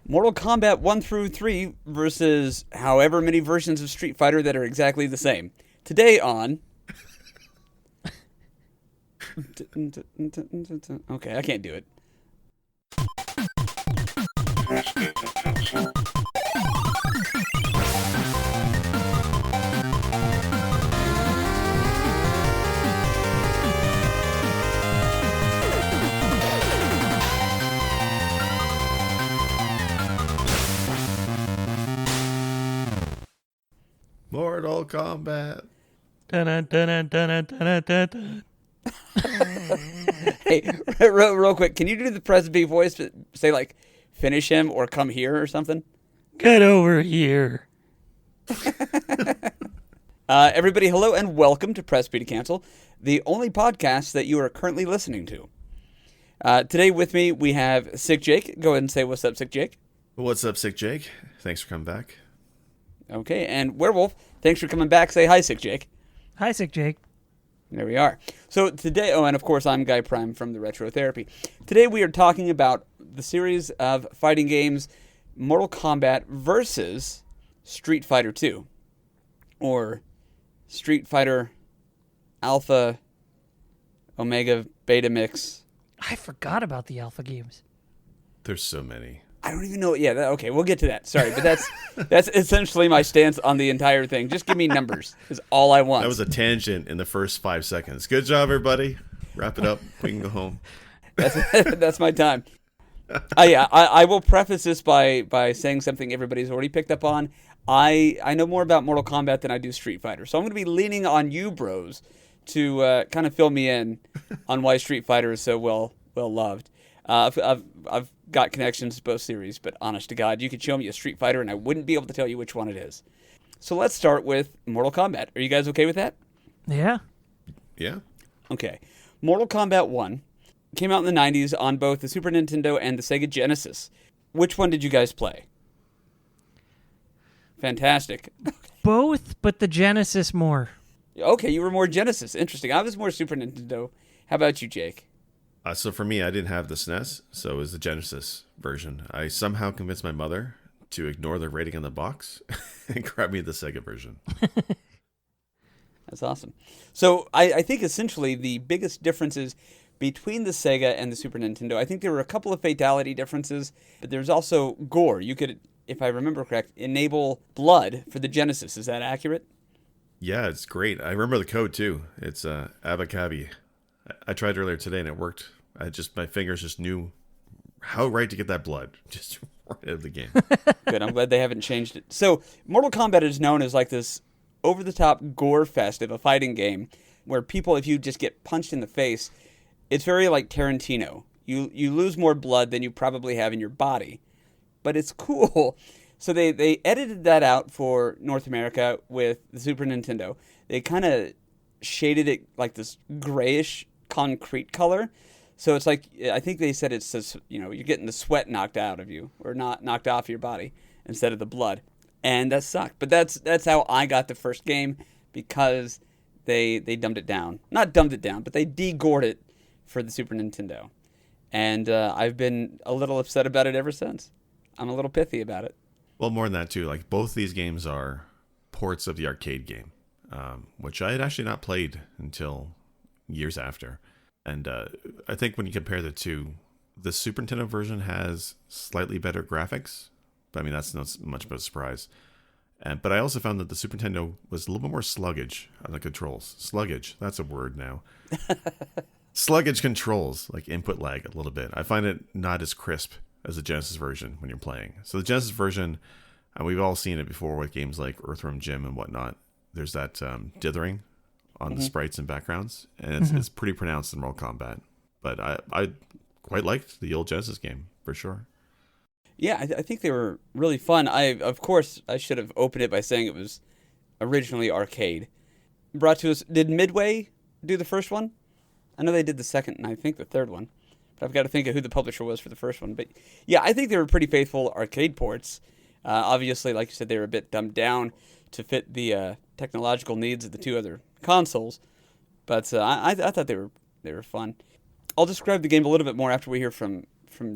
Mortal Kombat 1 through 3 versus however many versions of Street Fighter that are exactly the same. Today on... Okay, I can't do it. Mortal Kombat. Hey, real quick, can you do the Press B voice? Say, like, finish him or come here or something? Get over here. Everybody, hello and welcome to Press B to Cancel, the only podcast that you are currently listening to. Today with me, we have Sick Jake. Go ahead and say what's up, Sick Jake. What's up, Sick Jake? Thanks for coming back. Okay, and Werewolf, thanks for coming back. Say hi, Sick Jake. Hi, Sick Jake. There we are. So today, and of course I'm Guy Prime from the Retro Therapy. Today we are talking about the series of fighting games Mortal Kombat versus Street Fighter 2. Or Street Fighter Alpha Omega Beta Mix. I forgot about the Alpha games. There's so many. I don't even know. Yeah, okay, we'll get to that. Sorry, but that's essentially my stance on the entire thing. Just give me numbers is all I want. That was a tangent in the first 5 seconds. Good job, everybody. Wrap it up. We can go home. That's my time. I will preface this by saying something everybody's already picked up on. I know more about Mortal Kombat than I do Street Fighter, so I'm going to be leaning on you bros to kind of fill me in on why Street Fighter is so well loved. I've got connections to both series, but honest to God, you could show me a Street Fighter and I wouldn't be able to tell you which one it is. So let's start with Mortal Kombat. Are you guys okay with that? Yeah. Yeah. Okay. Mortal Kombat 1 came out in the 90s on both the Super Nintendo and the Sega Genesis. Which one did you guys play? Fantastic. Both, but the Genesis more. Okay, you were more Genesis. Interesting. I was more Super Nintendo. How about you, Jake? So for me, I didn't have the SNES, so it was the Genesis version. I somehow convinced my mother to ignore the rating on the box and grab me the Sega version. That's awesome. So I think essentially the biggest differences between the Sega and the Super Nintendo, I think there were a couple of fatality differences, but there's also gore. You could, if I remember correct, enable blood for the Genesis. Is that accurate? Yeah, it's great. I remember the code too. It's Abakabi. I tried earlier today and it worked. My fingers just knew how right to get that blood just right out of the game. Good. I'm glad they haven't changed it. So Mortal Kombat is known as like this over-the-top gore fest of a fighting game where people, if you just get punched in the face, it's very like Tarantino. You lose more blood than you probably have in your body. But it's cool. So they edited that out for North America with the Super Nintendo. They kind of shaded it like this grayish concrete color. So it's like, I think they said it's just, you're getting the sweat knocked out of you or not knocked off your body instead of the blood. And that sucked. But that's how I got the first game because they dumbed it down. Not dumbed it down, but they de-gored it for the Super Nintendo. And I've been a little upset about it ever since. I'm a little pithy about it. Well, more than that too. Like both these games are ports of the arcade game, which I had actually not played until years after. And I think when you compare the two, the Super Nintendo version has slightly better graphics. But I mean, that's not much of a surprise. But I also found that the Super Nintendo was a little bit more sluggish on the controls. Sluggish, that's a word now. Sluggish controls, like input lag a little bit. I find it not as crisp as the Genesis version when you're playing. So the Genesis version, and we've all seen it before with games like Earthworm Jim and whatnot. There's that dithering on the sprites and backgrounds, and it's pretty pronounced in Mortal Kombat. But I quite liked the old Genesis game, for sure. Yeah, I think they were really fun. Of course, I should have opened it by saying it was originally arcade. Brought to us, did Midway do the first one? I know they did the second and I think the third one. But I've got to think of who the publisher was for the first one. But yeah, I think they were pretty faithful arcade ports. Obviously, like you said, they were a bit dumbed down to fit the technological needs of the two other consoles. But I thought they were fun. I'll describe the game a little bit more after we hear from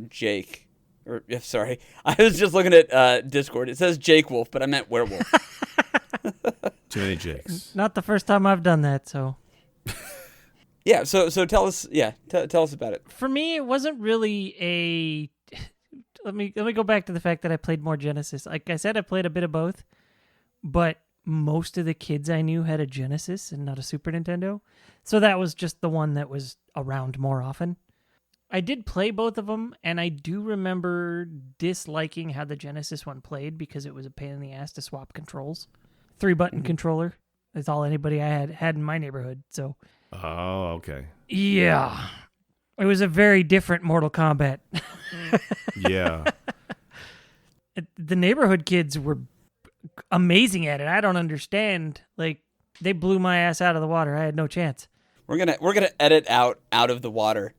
Jake. Or, yeah, sorry. I was just looking at Discord. It says Jake Wolf, but I meant werewolf. Too many Jakes. Not the first time I've done that, so. Yeah, so tell us, tell us about it. For me, it wasn't really a. Let me go back to the fact that I played more Genesis. Like I said, I played a bit of both, but most of the kids I knew had a Genesis and not a Super Nintendo, so that was just the one that was around more often. I did play both of them, and I do remember disliking how the Genesis one played because it was a pain in the ass to swap controls. 3-button controller is all anybody I had in my neighborhood. So, Oh, okay. yeah, it was a very different Mortal Kombat. Yeah. The neighborhood kids were amazing at it. I don't understand. Like, they blew my ass out of the water. I had no chance. We're gonna edit out of the water.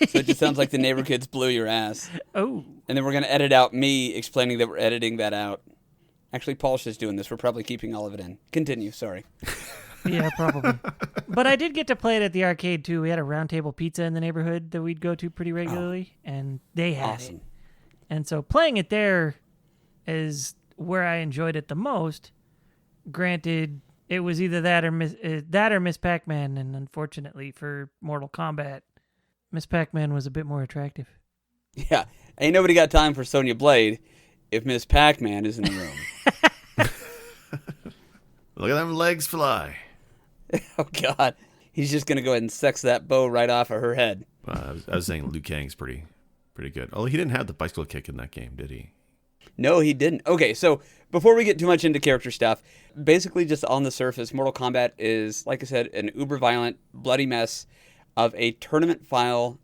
So it just sounds like the neighbor kids blew your ass. Oh. And then we're going to edit out me explaining that we're editing that out. Actually, Paul's just doing this. We're probably keeping all of it in. Continue, sorry. Yeah, probably. But I did get to play it at the arcade, too. We had a round table pizza in the neighborhood that we'd go to pretty regularly, and they had it. And so playing it there is where I enjoyed it the most. Granted, it was either that or Miss Pac-Man, and unfortunately for Mortal Kombat, Miss Pac-Man was a bit more attractive. Yeah. Ain't nobody got time for Sonya Blade if Miss Pac-Man is in the room. Look at them legs fly. Oh, God. He's just going to go ahead and sex that bow right off of her head. I was saying Liu Kang's pretty good. Although he didn't have the bicycle kick in that game, did he? No, he didn't. Okay, so before we get too much into character stuff, basically just on the surface, Mortal Kombat is, like I said, an uber-violent, bloody mess of a tournament-style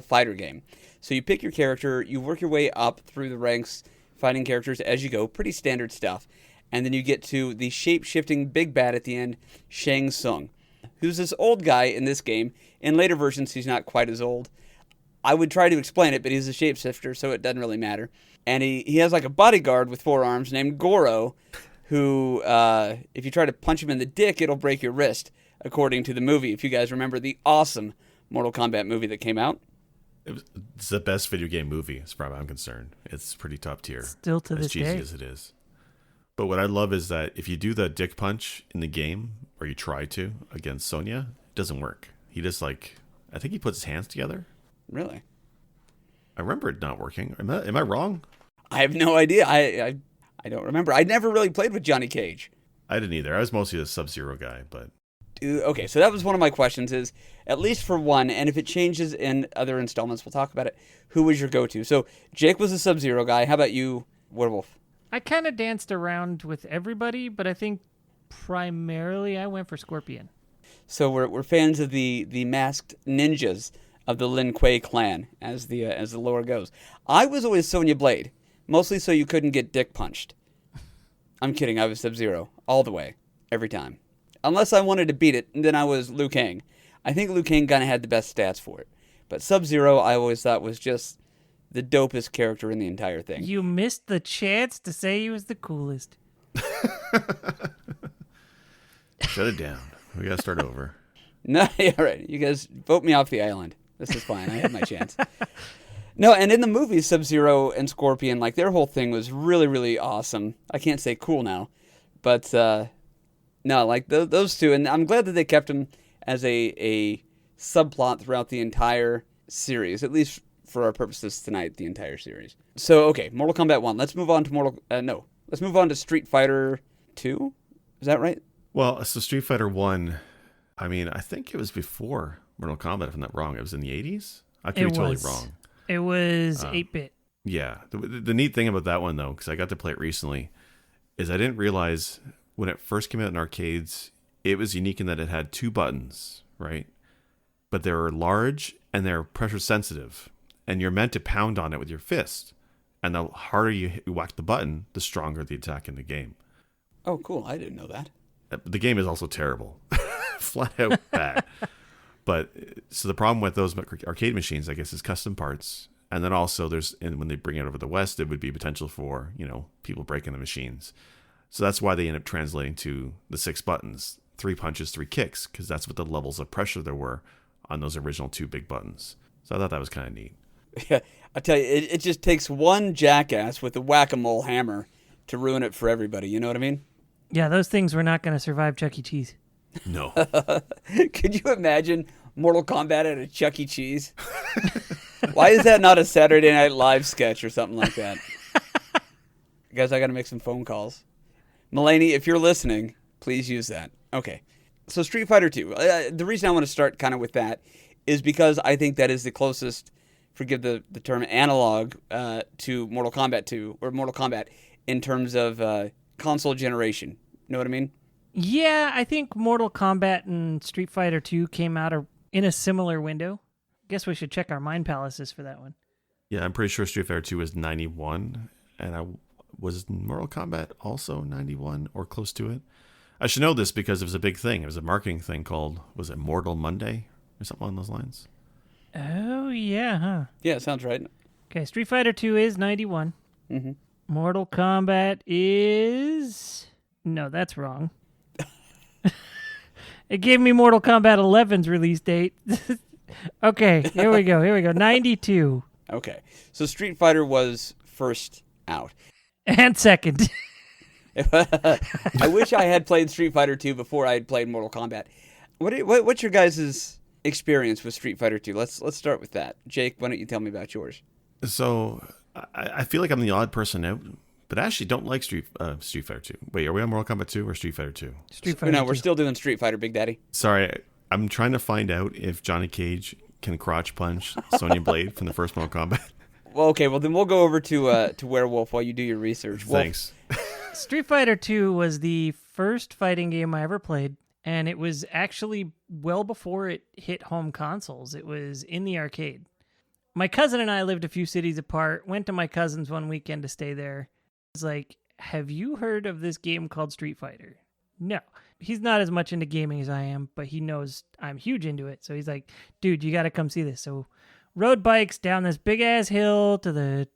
fighter game. So you pick your character, you work your way up through the ranks, fighting characters as you go, pretty standard stuff. And then you get to the shape-shifting big bad at the end, Shang Tsung, who's this old guy in this game. In later versions, he's not quite as old. I would try to explain it, but he's a shapeshifter, so it doesn't really matter. And he has like a bodyguard with 4 arms named Goro, who, if you try to punch him in the dick, it'll break your wrist, according to the movie. If you guys remember the awesome Mortal Kombat movie that came out. It's the best video game movie, as far as I'm concerned. It's pretty top tier. Still to this day. As cheesy day. as it is. But what I love is that if you do the dick punch in the game, or you try to, against Sonya, it doesn't work. He just I think he puts his hands together. Really? I remember it not working. Am I wrong? I have no idea. I don't remember. I never really played with Johnny Cage. I didn't either. I was mostly a Sub-Zero guy, but... Okay, so that was one of my questions is, at least for one, and if it changes in other installments, we'll talk about it, who was your go-to? So, Jake was a Sub-Zero guy. How about you, Werewolf? I kind of danced around with everybody, but I think primarily I went for Scorpion. So we're fans of the masked ninjas of the Lin Kuei clan, as the lore goes. I was always Sonya Blade, mostly so you couldn't get dick punched. I'm kidding, I was Sub-Zero, all the way, every time. Unless I wanted to beat it, then I was Liu Kang. I think Liu Kang kind of had the best stats for it. But Sub-Zero, I always thought was just the dopest character in the entire thing. You missed the chance to say he was the coolest. Shut it down. We gotta start over. No, yeah, right. You guys vote me off the island. This is fine. I had my chance. No, and in the movie, Sub-Zero and Scorpion, like, their whole thing was really, really awesome. I can't say cool now, but no, like those two, and I'm glad that they kept them as a subplot throughout the entire series, at least for our purposes tonight, the entire series. So, okay, Mortal Kombat 1. Let's move on to let's move on to Street Fighter 2. Is that right? Well, so Street Fighter 1, I mean, I think it was before Mortal Kombat, if I'm not wrong. It was in the 80s? I could be totally wrong. It was 8-bit. Yeah. The neat thing about that one, though, because I got to play it recently, is I didn't realize when it first came out in arcades, it was unique in that it had 2 buttons, right? But they were large and they're pressure sensitive. And you're meant to pound on it with your fist. And the harder you whack the button, the stronger the attack in the game. Oh, cool. I didn't know that. The game is also terrible. Flat out bad. But so the problem with those arcade machines, I guess, is custom parts. And then also and when they bring it over the West, it would be potential for, people breaking the machines. So that's why they end up translating to the 6 buttons, 3 punches, 3 kicks, because that's what the levels of pressure there were on those original 2 big buttons. So I thought that was kind of neat. Yeah, I tell you, it just takes one jackass with a whack-a-mole hammer to ruin it for everybody. You know what I mean? Yeah, those things were not going to survive Chuck E. Cheese. No. Could you imagine Mortal Kombat at a Chuck E. Cheese? Why is that not a Saturday Night Live sketch or something like that? Guys, I got to make some phone calls. Mulaney, if you're listening, please use that. Okay. So Street Fighter 2. The reason I want to start kind of with that is because I think that is the closest, forgive the term, analog to Mortal Kombat 2 or Mortal Kombat in terms of console generation. Know what I mean? Yeah, I think Mortal Kombat and Street Fighter 2 came out in a similar window. Guess we should check our mind palaces for that one. Yeah, I'm pretty sure Street Fighter 2 was 91, and was Mortal Kombat also 91 or close to it? I should know this because it was a big thing. It was a marketing thing called, was it Mortal Monday or something along those lines? Oh, yeah, huh? Yeah, sounds right. Okay, Street Fighter 2 is 91. Mm-hmm. Mortal Kombat is... No, that's wrong. It gave me Mortal Kombat 11's release date. Okay, here we go. 92. Okay. So Street Fighter was first out. And second. I wish I had played Street Fighter 2 before I had played Mortal Kombat. What's your guys' experience with Street Fighter 2? Let's start with that. Jake, why don't you tell me about yours? So I feel like I'm the odd person out, but I actually don't like Street Fighter 2. Wait, are we on Mortal Kombat 2 or Street Fighter 2? Street Fighter No, 2. we're still doing Street Fighter, Big Daddy. Sorry, I'm trying to find out if Johnny Cage can crotch punch Sonya Blade from the first Mortal Kombat. Well, okay, well then we'll go over to Werewolf while you do your research. Wolf. Thanks. Street Fighter 2 was the first fighting game I ever played, and it was actually well before it hit home consoles. It was in the arcade. My cousin and I lived a few cities apart, went to my cousin's one weekend to stay there. It's like, have you heard of this game called Street Fighter? No. He's not as much into gaming as I am, but he knows I'm huge into it. So he's like, dude, you got to come see this. So rode bikes down this big-ass hill to the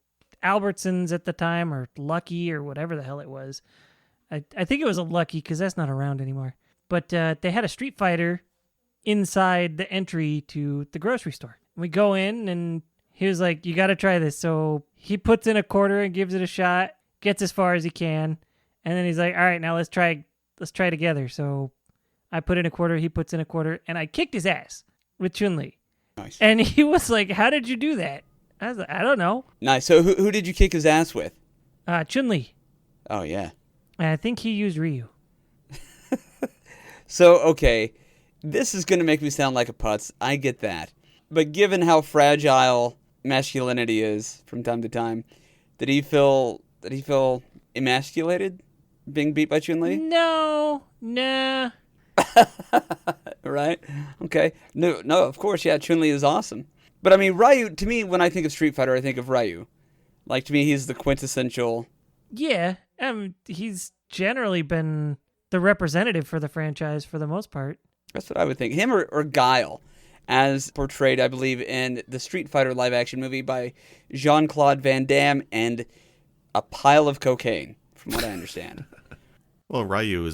Albertsons at the time, or Lucky, or whatever the hell it was. I think it was a Lucky, because that's not around anymore. But they had a Street Fighter inside the entry to the grocery store. We go in, and he was like, you got to try this. So he puts in a quarter and gives it a shot, gets as far as he can, and then he's like, all right, now let's try together. So I put in a quarter, he puts in a quarter, and I kicked his ass with Chun Li. Nice. And he was like, how did you do that? I was like, I don't know. Nice. So who did you kick his ass with? Chun Li. Oh, yeah. And I think he used Ryu. So, okay, this is going to make me sound like a putz. I get that. But given how fragile masculinity is from time to time, did he feel emasculated being beat by Chun-Li? No, nah. Right? Okay. No, of course, yeah, Chun-Li is awesome. But I mean, Ryu, to me, when I think of Street Fighter, I think of Ryu. Like, to me, he's the quintessential... Yeah, he's generally been the representative for the franchise for the most part. That's what I would think. Him or Guile, as portrayed, I believe, in the Street Fighter live-action movie by Jean-Claude Van Damme and a pile of cocaine, from what I understand. Well, Ryu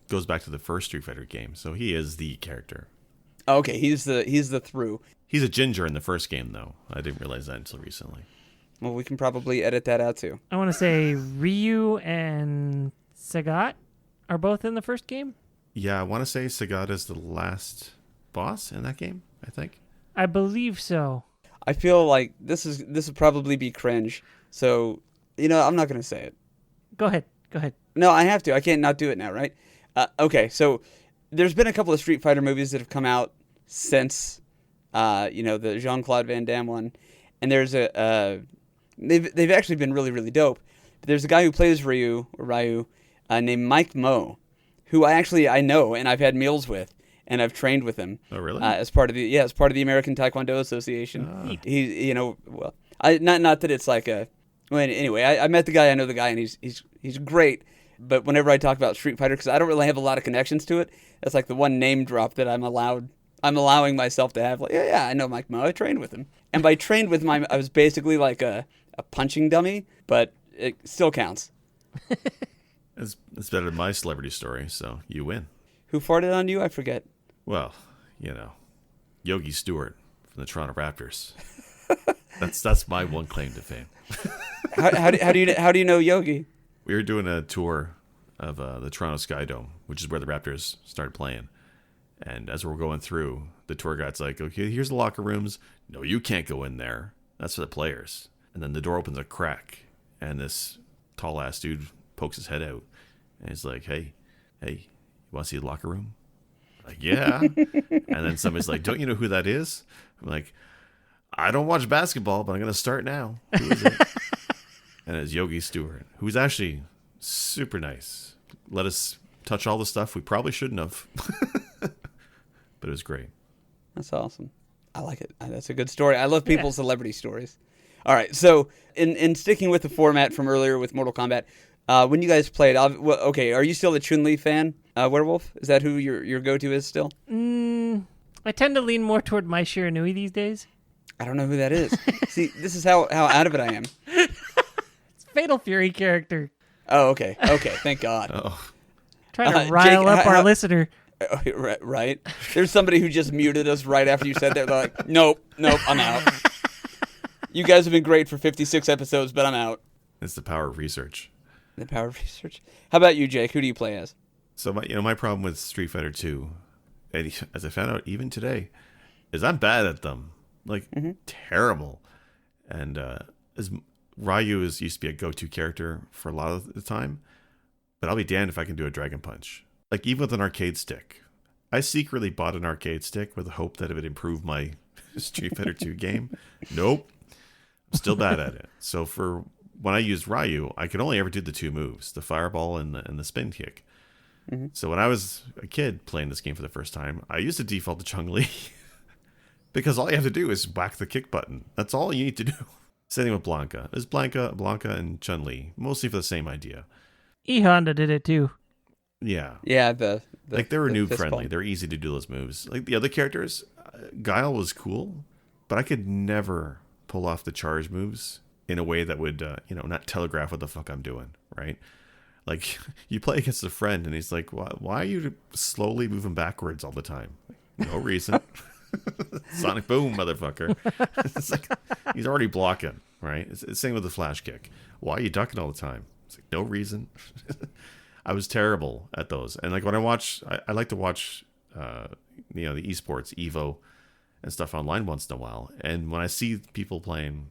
goes back to the first Street Fighter game, so he is the character. Okay, he's the through. He's a ginger in the first game, though. I didn't realize that until recently. Well, we can probably edit that out, too. I want to say Ryu and Sagat are both in the first game. Yeah, I want to say Sagat is the last boss in that game, I think. I believe so. I feel like this would probably be cringe, so, I'm not going to say it. Go ahead. No, I have to. I can't not do it now, right? Okay, so there's been a couple of Street Fighter movies that have come out since, the Jean-Claude Van Damme one, and there's they've actually been really, really dope. But there's a guy who plays Ryu named Mike Moe, who I know and I've had meals with and I've trained with him. Oh, really? As part of the American Taekwondo Association. Ah. He, not that it's like a. Well, anyway, I met the guy. I know the guy, and he's great. But whenever I talk about Street Fighter, because I don't really have a lot of connections to it, that's like the one name drop that I'm allowing myself to have. Like, yeah, I know Mike Moe. I trained with him, and by trained with him, I was basically like a punching dummy, but it still counts. It's better than my celebrity story, so you win. Who farted on you? I forget. Well, Yogi Stewart from the Toronto Raptors. That's my one claim to fame. How do you know Yogi? We were doing a tour of the Toronto Sky Dome, which is where the Raptors started playing. And as we're going through, the tour guide's like, okay, here's the locker rooms. No, you can't go in there. That's for the players. And then the door opens a crack, and this tall-ass dude pokes his head out. And he's like, hey, you want to see the locker room? I'm like, yeah. And then somebody's like, don't you know who that is? I'm like, I don't watch basketball, but I'm going to start now. Who is it? And it's Yogi Stewart, who's actually super nice. Let us touch all the stuff we probably shouldn't have. But it was great. That's awesome. I like it. That's a good story. I love people's celebrity stories. All right, so in sticking with the format from earlier with Mortal Kombat, when you guys played, okay, are you still a Chun Li fan, Werewolf? Is that who your go-to is still? I tend to lean more toward Mai Shiranui these days. I don't know who that is. See, this is how out of it I am. It's Fatal Fury character. Oh, okay, thank God. Oh, Trying to rile Jake, up our listener. Right. There's somebody who just muted us right after you said that. They're like, nope, I'm out. You guys have been great for 56 episodes, but I'm out. it's the power of research. The power of research. How about you, Jake? Who do you play as? So my problem with Street Fighter 2, and as I found out even today, is I'm bad at them. Like, terrible. And as Ryu used to be a go-to character for a lot of the time, but I'll be damned if I can do a Dragon Punch. Like, even with an arcade stick. I secretly bought an arcade stick with the hope that it would improve my Street Fighter 2 game. Nope. I'm still bad at it. So for when I used Ryu, I could only ever do the two moves, the fireball and the spin kick. So when I was a kid playing this game for the first time, I used to default to Chun Li because all you have to do is whack the kick button. That's all you need to do. Same thing with Blanca. It's Blanca and Chun Li, mostly for the same idea. E Honda did it too. Yeah. Yeah, like they were noob fist friendly. bump. They're easy to do those moves. Like the other characters, Guile was cool, but I could never pull off the charge moves in a way that would, not telegraph what the fuck I'm doing, right? Like, you play against a friend, and he's like, why are you slowly moving backwards all the time? No reason. Sonic boom, motherfucker. It's like, he's already blocking, right? It's the same with the flash kick. Why are you ducking all the time? It's like, no reason. I was terrible at those. And, like, when I like to watch, the esports, Evo, and stuff online once in a while. And when I see people playing,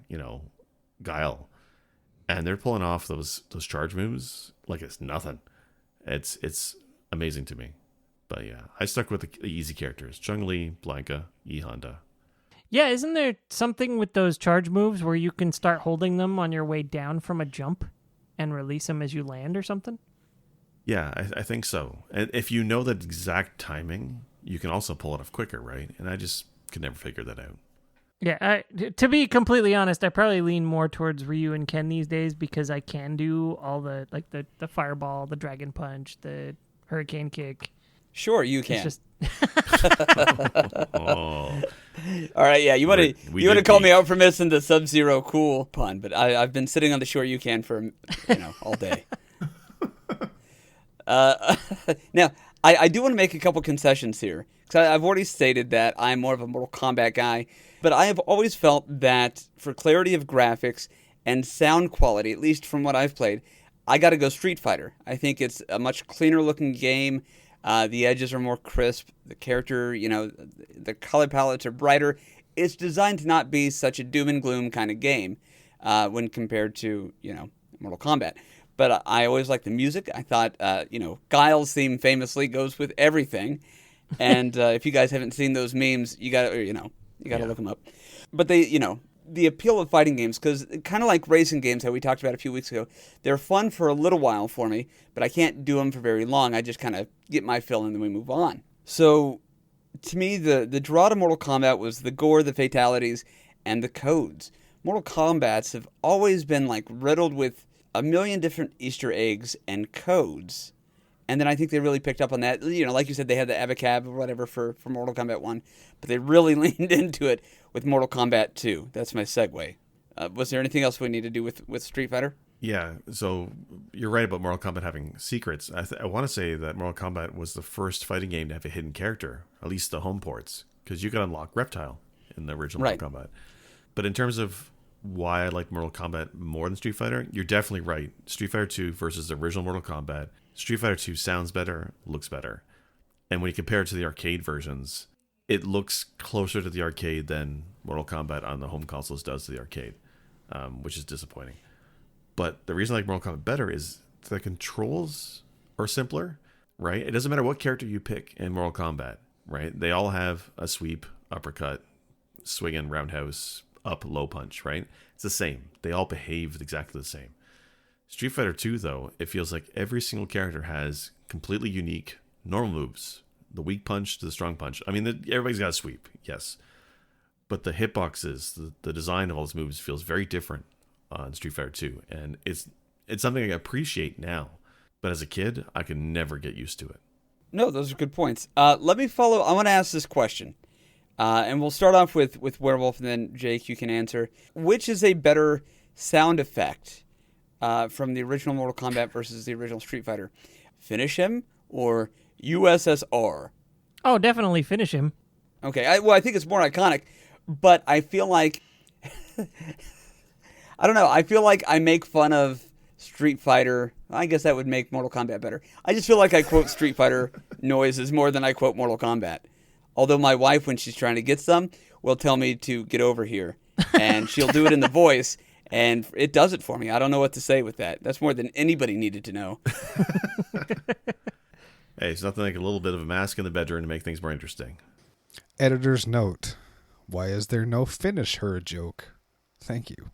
Guile, and they're pulling off those charge moves like it's nothing. It's amazing to me. But yeah, I stuck with the easy characters: Chun Li, Blanca, E Honda. Yeah, isn't there something with those charge moves where you can start holding them on your way down from a jump and release them as you land or something? Yeah, I think so. And if you know the exact timing, you can also pull it off quicker, right? And I just could never figure that out. Yeah, to be completely honest, I probably lean more towards Ryu and Ken these days because I can do all the fireball, the dragon punch, the hurricane kick. Sure, you can. It's just Oh, All right, yeah. You want We to did call me peak. out for missing the Sub-Zero cool pun, but I've been sitting on the shore you can for all day. Now, I do want to make a couple concessions here because I've already stated that I'm more of a Mortal Kombat guy, but I have always felt that for clarity of graphics and sound quality, at least from what I've played, I got to go Street Fighter. I think it's a much cleaner looking game. The edges are more crisp. The character, the color palettes are brighter. It's designed to not be such a doom and gloom kind of game when compared to, Mortal Kombat. But I always liked the music. I thought, Guile's theme famously goes with everything. And if you guys haven't seen those memes, you got to look them up. But the appeal of fighting games, because kind of like racing games that we talked about a few weeks ago, they're fun for a little while for me, but I can't do them for very long. I just kind of get my fill and then we move on. So to me, the draw to Mortal Kombat was the gore, the fatalities, and the codes. Mortal Kombats have always been like riddled with a million different Easter eggs and codes. And then I think they really picked up on that. Like you said, they had the Abacab or whatever for Mortal Kombat 1, but they really leaned into it with Mortal Kombat 2. That's my segue. Was there anything else we need to do with Street Fighter? Yeah, so you're right about Mortal Kombat having secrets. I want to say that Mortal Kombat was the first fighting game to have a hidden character, at least the home ports, because you could unlock Reptile in the original Right. Mortal Kombat. But in terms of why I like Mortal Kombat more than Street Fighter, you're definitely right. Street Fighter 2 versus the original Mortal Kombat. Street Fighter 2 sounds better, looks better. And when you compare it to the arcade versions, it looks closer to the arcade than Mortal Kombat on the home consoles does to the arcade, which is disappointing. But the reason I like Mortal Kombat better is the controls are simpler, right? It doesn't matter what character you pick in Mortal Kombat, right? They all have a sweep, uppercut, swing and roundhouse, up, low punch, right? It's the same. They all behave exactly the same. Street Fighter 2, though, it feels like every single character has completely unique normal moves. The weak punch to the strong punch. I mean, everybody's got a sweep, yes. But the hitboxes, the design of all those moves feels very different on Street Fighter 2. And it's something I appreciate now. But as a kid, I could never get used to it. No, those are good points. Let me follow. I want to ask this question. And we'll start off with Werewolf, and then, Jake, you can answer. Which is a better sound effect from the original Mortal Kombat versus the original Street Fighter? Finish him or USSR? Oh, definitely finish him. Okay, I think it's more iconic, but I feel like... I don't know. I feel like I make fun of Street Fighter. I guess that would make Mortal Kombat better. I just feel like I quote Street Fighter noises more than I quote Mortal Kombat. Although my wife, when she's trying to get some, will tell me to get over here. And she'll do it in the voice, and it does it for me. I don't know what to say with that. That's more than anybody needed to know. Hey, it's nothing like a little bit of a mask in the bedroom to make things more interesting. Editor's note. Why is there no finish her joke? Thank you.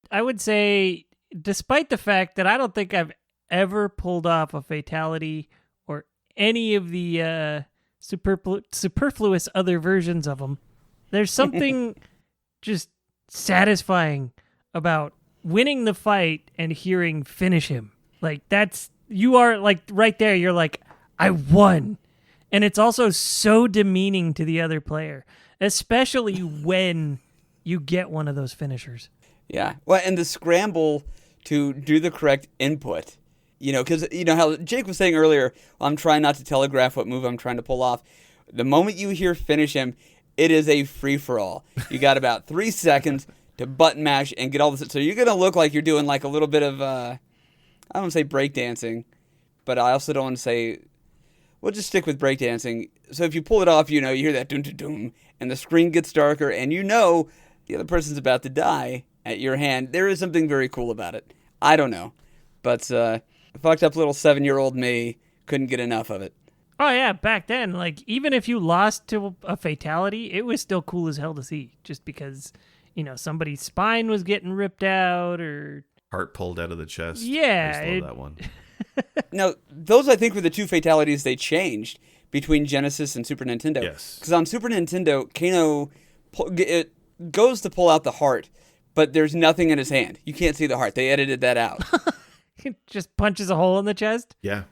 I would say, despite the fact that I don't think I've ever pulled off a fatality or any of the superfluous other versions of them, there's something just satisfying about winning the fight and hearing finish him. Like, you are like right there, you're like, I won. And it's also so demeaning to the other player, especially when you get one of those finishers. Yeah. Well, and the scramble to do the correct input, because how Jake was saying earlier, I'm trying not to telegraph what move I'm trying to pull off. The moment you hear finish him, it is a free-for-all. You got about 3 seconds to button mash and get all this. So you're going to look like you're doing like a little bit of, I don't want to say breakdancing, but I also don't want to say, we'll just stick with breakdancing. So if you pull it off, you hear that doom-doom, and the screen gets darker, and the other person's about to die at your hand. There is something very cool about it. I don't know. But fucked up little 7-year-old me couldn't get enough of it. Oh, yeah. Back then, like, even if you lost to a fatality, it was still cool as hell to see. Just because, somebody's spine was getting ripped out or... Heart pulled out of the chest. Yeah. I just love that one. Now, those, I think, were the two fatalities they changed between Genesis and Super Nintendo. Yes. Because on Super Nintendo, Kano it goes to pull out the heart, but there's nothing in his hand. You can't see the heart. They edited that out. He just punches a hole in the chest? Yeah.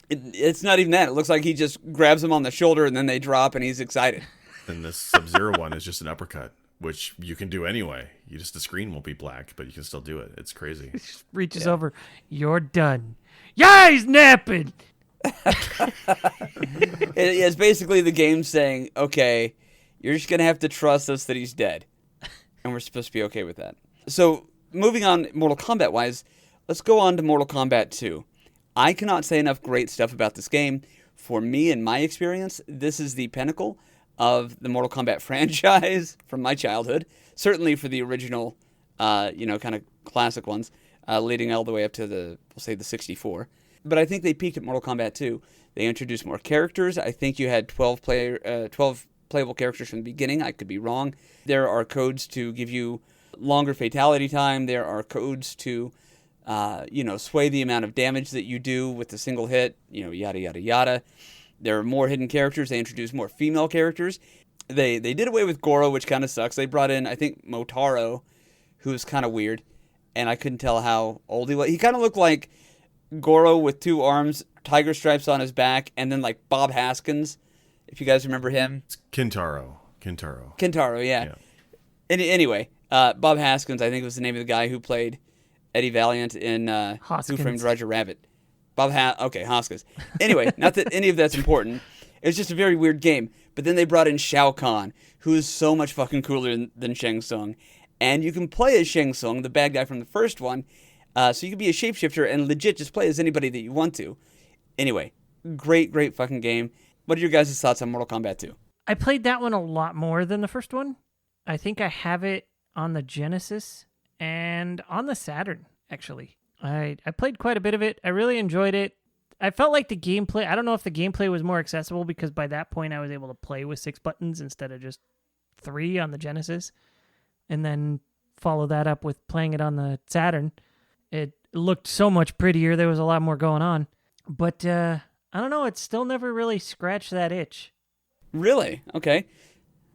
It's not even that. It looks like he just grabs him on the shoulder and then they drop and he's excited. And the Sub-Zero one is just an uppercut, which you can do anyway. The screen won't be black, but you can still do it. It's crazy. He just reaches over. You're done. Yeah, he's napping. It's basically the game saying, okay, you're just going to have to trust us that he's dead. And we're supposed to be okay with that. So, moving on Mortal Kombat-wise, let's go on to Mortal Kombat 2. I cannot say enough great stuff about this game. For me, in my experience, this is the pinnacle of the Mortal Kombat franchise from my childhood. Certainly for the original, kind of classic ones, leading all the way up to we'll say the 64. But I think they peaked at Mortal Kombat 2. They introduced more characters. I think you had 12 playable characters from the beginning. I could be wrong. There are codes to give you longer fatality time. There are codes to, sway the amount of damage that you do with a single hit, yada, yada, yada. There are more hidden characters. They introduced more female characters. They did away with Goro, which kind of sucks. They brought in, I think, Motaro, who was kind of weird, and I couldn't tell how old he was. He kind of looked like Goro with 2 arms, tiger stripes on his back, and then like Bob Haskins, if you guys remember him. It's Kintaro, yeah. Anyway, Bob Haskins, I think was the name of the guy who played Eddie Valiant in Who Framed Roger Rabbit. Hoskins. Anyway, not that any of that's important. It was just a very weird game. But then they brought in Shao Kahn, who is so much fucking cooler than Shang Tsung. and you can play as Shang Tsung, the bad guy from the first one. So you can be a shapeshifter and legit just play as anybody that you want to. Anyway, great fucking game. What are your guys' thoughts on Mortal Kombat 2? I played that one a lot more than the first one. I think I have it on the Genesis and on the Saturn, actually. I played quite a bit of it. I really enjoyed it. I felt like the gameplay, I don't know if the gameplay was more accessible because by that point I was able to play with 6 buttons instead of just 3 on the Genesis. And then follow that up with playing it on the Saturn. It looked so much prettier. There was a lot more going on. But I don't know. It still never really scratched that itch. Really? Okay.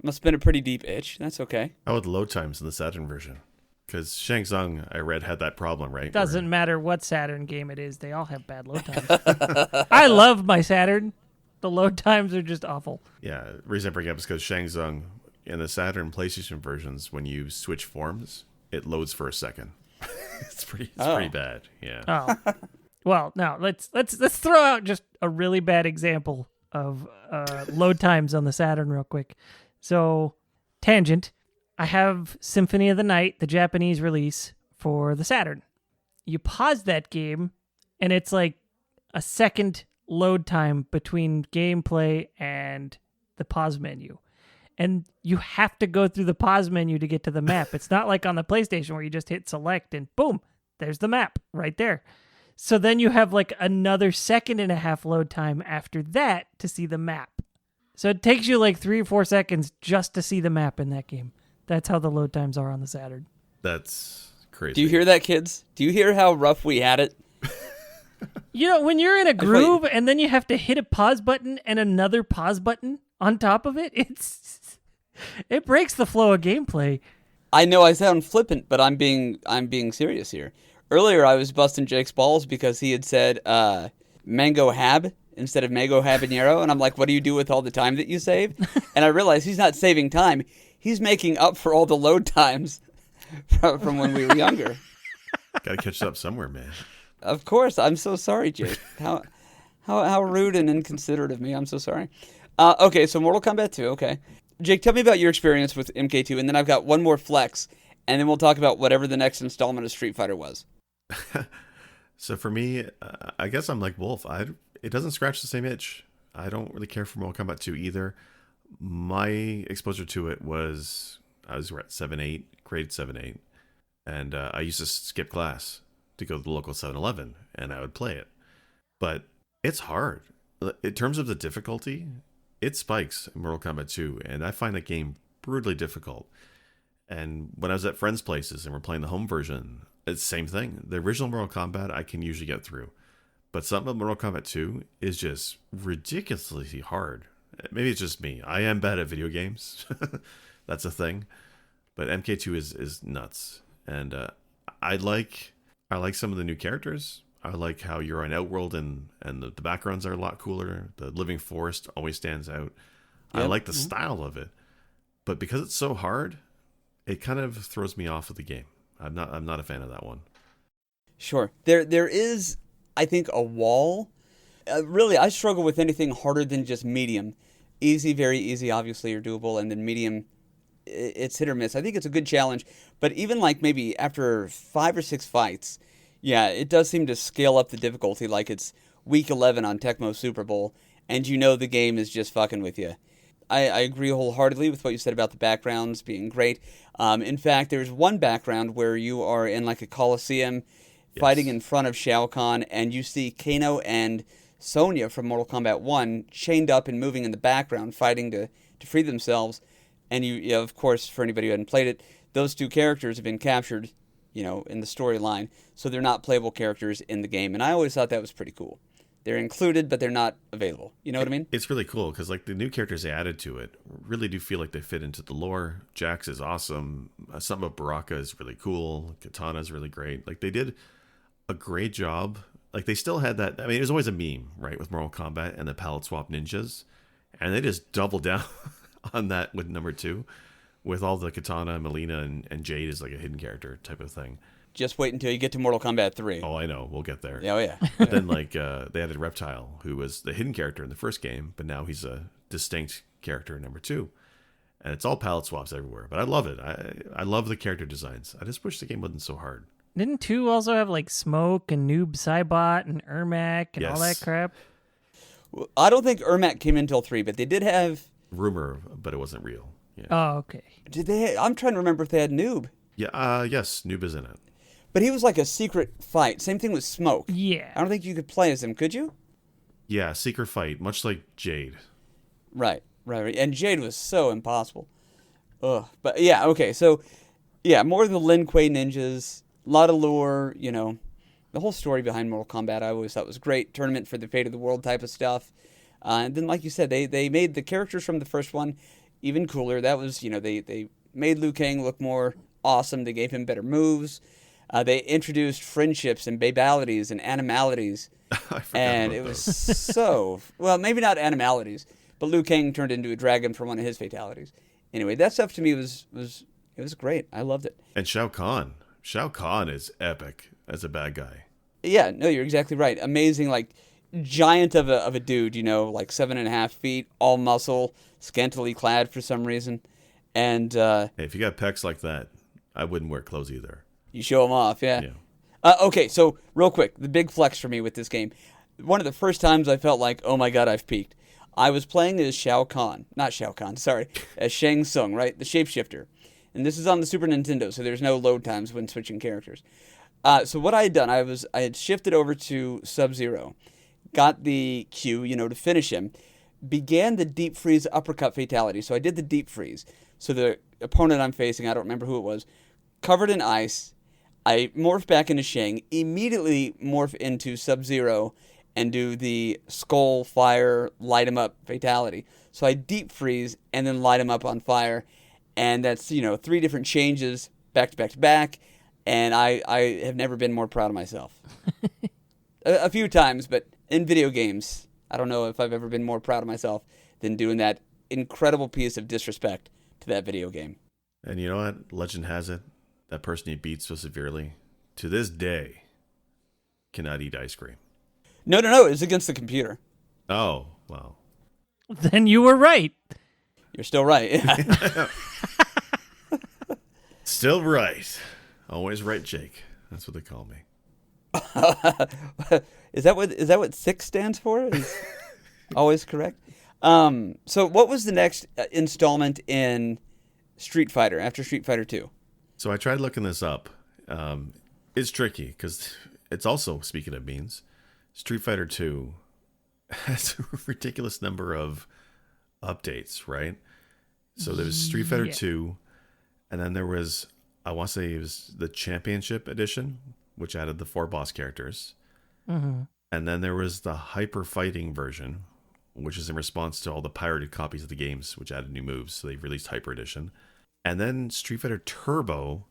Must have been a pretty deep itch. That's okay. How about the load times in the Saturn version? Because Shang Tsung, I read, had that problem, right? Doesn't matter what Saturn game it is. They all have bad load times. I love my Saturn. The load times are just awful. Yeah, the reason I bring it up is because Shang Tsung, in the Saturn PlayStation versions, when you switch forms, it loads for a second. It's pretty bad. Yeah. Oh. Well, now let's throw out just a really bad example of load times on the Saturn real quick. So, tangent. I have Symphony of the Night, the Japanese release for the Saturn. You pause that game, and it's like a second load time between gameplay and the pause menu. And you have to go through the pause menu to get to the map. It's not like on the PlayStation where you just hit select and boom, there's the map right there. So then you have like another 1.5 load time after that to see the map. So it takes you like 3 or 4 seconds just to see the map in that game. That's how the load times are on the Saturn. That's crazy. Do you hear that, kids? Do you hear how rough we had it? You know, when you're in a groove and then you have to hit a pause button and another pause button on top of it, it breaks the flow of gameplay. I know I sound flippant, but I'm being serious here. Earlier, I was busting Jake's balls because he had said mango hab instead of mango habanero, and I'm like, what do you do with all the time that you save? And I realized he's not saving time. He's making up for all the load times from when we were younger. Got to catch up somewhere, man. Of course. I'm so sorry, Jake. How rude and inconsiderate of me. I'm so sorry. Okay, so Mortal Kombat 2, okay. Jake, tell me about your experience with MK2, and then I've got one more flex, and then we'll talk about whatever the next installment of Street Fighter was. So for me, I guess I'm like Wolf. It doesn't scratch the same itch. I don't really care for Mortal Kombat 2 either. My exposure to it was, I was at 7-8, grade 7-8, and I used to skip class to go to the local 7-Eleven, and I would play it. But it's hard. In terms of the difficulty, it spikes in Mortal Kombat 2, and I find that game brutally difficult. And when I was at friends' places and we're playing the home version, it's the same thing. The original Mortal Kombat I can usually get through. But something about Mortal Kombat 2 is just ridiculously hard. Maybe it's just me. I am bad at video games. That's a thing. But MK2 is nuts. And I like some of the new characters. I like how you're on Outworld and the backgrounds are a lot cooler. The living forest always stands out. Yep. I like the style of it. But because it's so hard, it kind of throws me off of the game. I'm not a fan of that one. Sure. There is, I think, a wall. Really, I struggle with anything harder than just medium. Easy, very easy, obviously, or doable, and then medium, it's hit or miss. I think it's a good challenge, but even like maybe after 5 or 6 fights, yeah, it does seem to scale up the difficulty like it's week 11 on Tecmo Super Bowl, and you know the game is just fucking with you. I agree wholeheartedly with what you said about the backgrounds being great. In fact, there's one background where you are in like a coliseum fighting in front of Shao Kahn, and you see Kano and Sonya from Mortal Kombat 1 chained up and moving in the background, fighting to free themselves. And you of course, for anybody who hadn't played it, those 2 characters have been captured, in the storyline, so they're not playable characters in the game. And I always thought that was pretty cool. They're included, but they're not available. You know what I mean? It's really cool because like the new characters they added to it really do feel like they fit into the lore. Jax is awesome. Something about Baraka is really cool. Katana is really great. Like they did a great job. Like they still had that. I mean, it was always a meme, right, with Mortal Kombat and the palette swap ninjas, and they just doubled down on that with number 2, with all the Katana, Melina, and Jade is like a hidden character type of thing. Just wait until you get to Mortal Kombat 3. Oh, I know. We'll get there. Oh, yeah. But then, like, they added Reptile, who was the hidden character in the first game, but now he's a distinct character in number 2. And it's all palette swaps everywhere. But I love it. I love the character designs. I just wish the game wasn't so hard. Didn't 2 also have like Smoke and Noob Saibot and Ermac and all that Yes. crap? Well, I don't think Ermac came in until 3, but they did have. Rumor, but it wasn't real. Yeah. Oh, okay. Did they? I'm trying to remember if they had Noob, Yeah. Yes. Noob is in it. but he was like a secret fight. Same thing with Smoke. Yeah. I don't think you could play as him, could you? Yeah. Secret fight, much like Jade. Right. And Jade was so impossible. Ugh. But yeah, okay. So, yeah, more of the Lin Kuei ninjas, a lot of lore, the whole story behind Mortal Kombat I always thought was great. Tournament for the fate of the world type of stuff. And then, like you said, they made the characters from the first one even cooler. That was, they made Liu Kang look more awesome. They gave him better moves. They introduced friendships and babalities and animalities. I forgot And about it was those. so, well, maybe not animalities, but Liu Kang turned into a dragon for one of his fatalities. Anyway, that stuff to me was great. I loved it. And Shao Kahn. Shao Kahn is epic as a bad guy. Yeah, no, you're exactly right. Amazing, like giant of a dude, like 7.5 feet, all muscle, scantily clad for some reason, and Hey, if you got pecs like that, I wouldn't wear clothes either. you show him off. Yeah. Okay, so real quick, the big flex for me with this game. One of the first times I felt like, oh my god, I've peaked. I was playing as as Shang Tsung, right, the shapeshifter, and this is on the Super Nintendo, so there's no load times when switching characters. So what I had done, I had shifted over to Sub-Zero, got the Q, to finish him, began the deep freeze uppercut fatality. So I did the deep freeze. So the opponent I'm facing, I don't remember who it was, covered in ice. I morph back into Shang, immediately morph into Sub-Zero, and do the skull fire light him up fatality. So I deep freeze and then light him up on fire, and that's 3 different changes back to back to back, and I have never been more proud of myself. a few times, but in video games, I don't know if I've ever been more proud of myself than doing that incredible piece of disrespect to that video game. And you know what? Legend has it, that person he beat so severely, to this day, cannot eat ice cream. No, it's against the computer. Oh, well. Then you were right. You're still right. Yeah. Still right. Always right, Jake. That's what they call me. Is that what 6 stands for? Is always correct. So what was the next installment in Street Fighter after Street Fighter 2? So I tried looking this up. It's tricky because it's also, speaking of beans, Street Fighter 2 has a ridiculous number of updates, right? So there was Street Fighter 2, and then there was, I want to say it was the Championship Edition, which added the 4 boss characters. Mm-hmm. And then there was the Hyper Fighting version, which is in response to all the pirated copies of the games, which added new moves. So they released Hyper Edition. And then Street Fighter Turbo,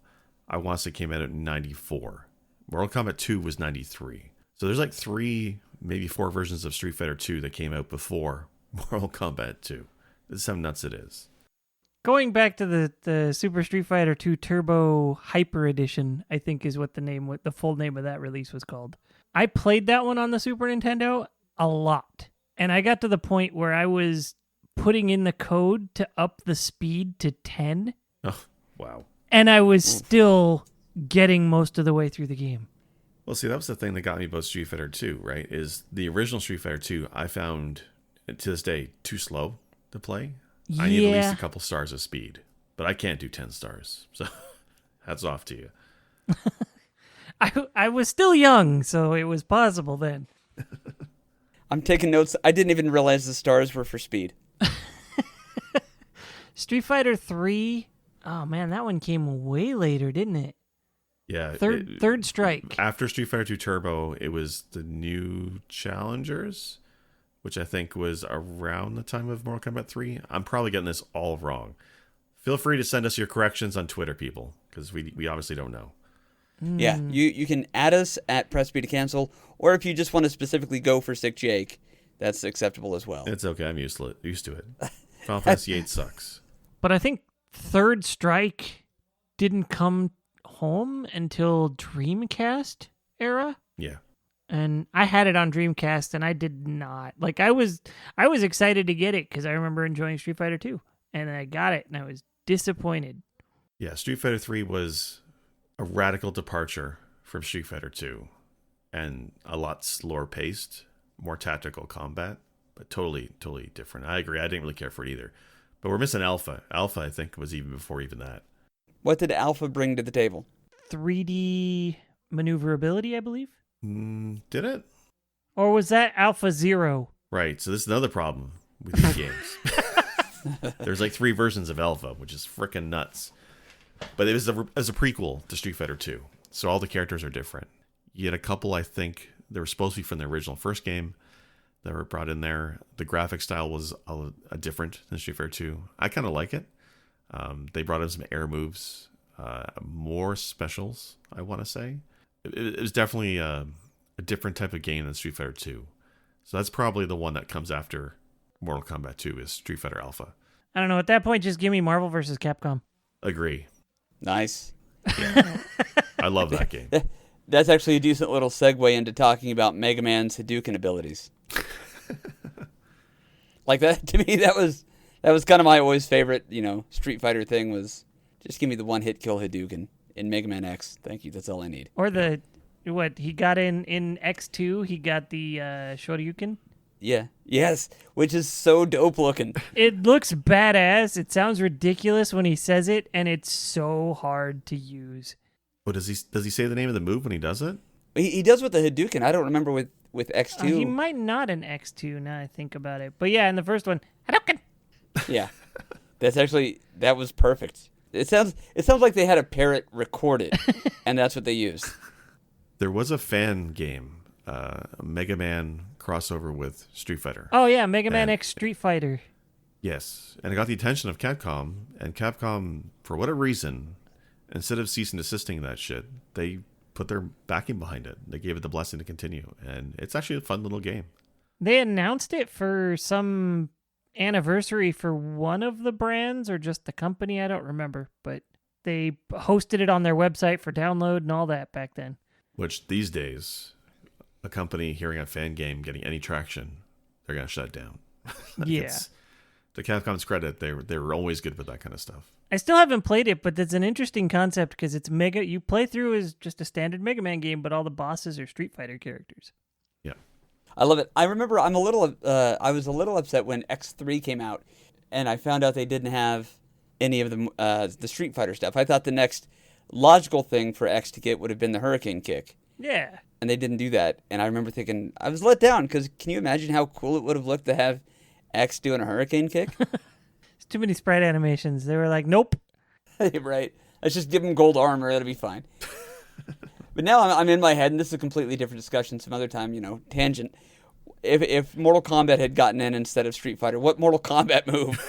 I want to say came out in 94. Mortal Kombat 2 was 93. So there's like 3, maybe 4 versions of Street Fighter 2 that came out before Mortal Kombat 2. This is how nuts it is. Going back to the Super Street Fighter 2 Turbo Hyper Edition, I think is what the full name of that release was called. I played that one on the Super Nintendo a lot. And I got to the point where I was putting in the code to up the speed to 10. Oh, wow. And I was still getting most of the way through the game. Well, see, that was the thing that got me about Street Fighter 2, right? Is the original Street Fighter 2, I found, to this day, too slow to play. I need at least a couple stars of speed. But I can't do 10 stars. So, hats off to you. I was still young, so it was possible then. I'm taking notes. I didn't even realize the stars were for speed. Street Fighter 3, oh man, that one came way later, didn't it? Yeah. Third Strike. After Street Fighter 2 Turbo, it was the New Challengers, which I think was around the time of Mortal Kombat 3. I'm probably getting this all wrong. Feel free to send us your corrections on Twitter, people, because we obviously don't know. Yeah, you can add us at Press B to cancel, or if you just want to specifically go for Sick Jake, that's acceptable as well. It's okay. I'm used to it. Final Fantasy 8 sucks. But I think Third Strike didn't come home until Dreamcast era. Yeah. And I had it on Dreamcast, and I did not. Like, I was excited to get it because I remember enjoying Street Fighter 2. and I got it, and I was disappointed. Yeah, Street Fighter 3 was a radical departure from Street Fighter 2 and a lot slower paced, more tactical combat, but totally different. I agree. I didn't really care for it either. But we're missing Alpha. Alpha, I think, was even before even that. What did Alpha bring to the table? 3D maneuverability, I believe. Did it? Or was that Alpha Zero? Right. So this is another problem with these games. There's like 3 versions of Alpha, which is freaking nuts. But it was as a prequel to Street Fighter 2. So all the characters are different. You had a couple, I think, that were supposed to be from the original first game that were brought in there. The graphic style was a different than Street Fighter 2. I kind of like it. They brought in some air moves, more specials, I want to say. It was definitely a different type of game than Street Fighter 2. So that's probably the one that comes after Mortal Kombat 2 is Street Fighter Alpha. I don't know. At that point, just give me Marvel versus Capcom. Agree. Nice. Yeah. I love that game. That's actually a decent little segue into talking about Mega Man's Hadouken abilities. Like that, to me, that was kind of my always favorite, Street Fighter thing was just give me the one-hit kill Hadouken in Mega Man X. Thank you. That's all I need. Or what he got in X2, he got the Shoryuken. Yeah. Yes. Which is so dope looking. It looks badass. It sounds ridiculous when he says it, and it's so hard to use. What does he say the name of the move when he does it? He does with the Hadouken. I don't remember with X2. He might not in X2 now I think about it. But yeah, in the first one, Hadouken. Yeah. That was perfect. It sounds like they had a parrot record it, and that's what they used. There was a fan game, a Mega Man crossover with Street Fighter. Oh yeah, Mega Man X Street Fighter. Yes, and it got the attention of Capcom, and Capcom, for whatever reason, instead of cease and desisting that shit, they put their backing behind it. They gave it the blessing to continue, and it's actually a fun little game. They announced it for some anniversary for one of the brands or just the company, I don't remember, but they hosted it on their website for download and all that back then. Which these days, a company hearing a fan game getting any traction, they're going to shut it down. Yeah. To Capcom's credit, they were always good with that kind of stuff. I still haven't played it, but it's an interesting concept because it's you play through as just a standard Mega Man game, but all the bosses are Street Fighter characters. Yeah. I love it. I remember I was a little upset when X3 came out, and I found out they didn't have any of the Street Fighter stuff. I thought the next logical thing for X to get would have been the Hurricane Kick. Yeah. And they didn't do that. And I remember thinking, I was let down, because can you imagine how cool it would have looked to have X doing a Hurricane Kick? It's too many sprite animations. They were like, nope. Right. Let's just give him gold armor. That'll be fine. But now I'm in my head, and this is a completely different discussion some other time, tangent. If Mortal Kombat had gotten in instead of Street Fighter, what Mortal Kombat move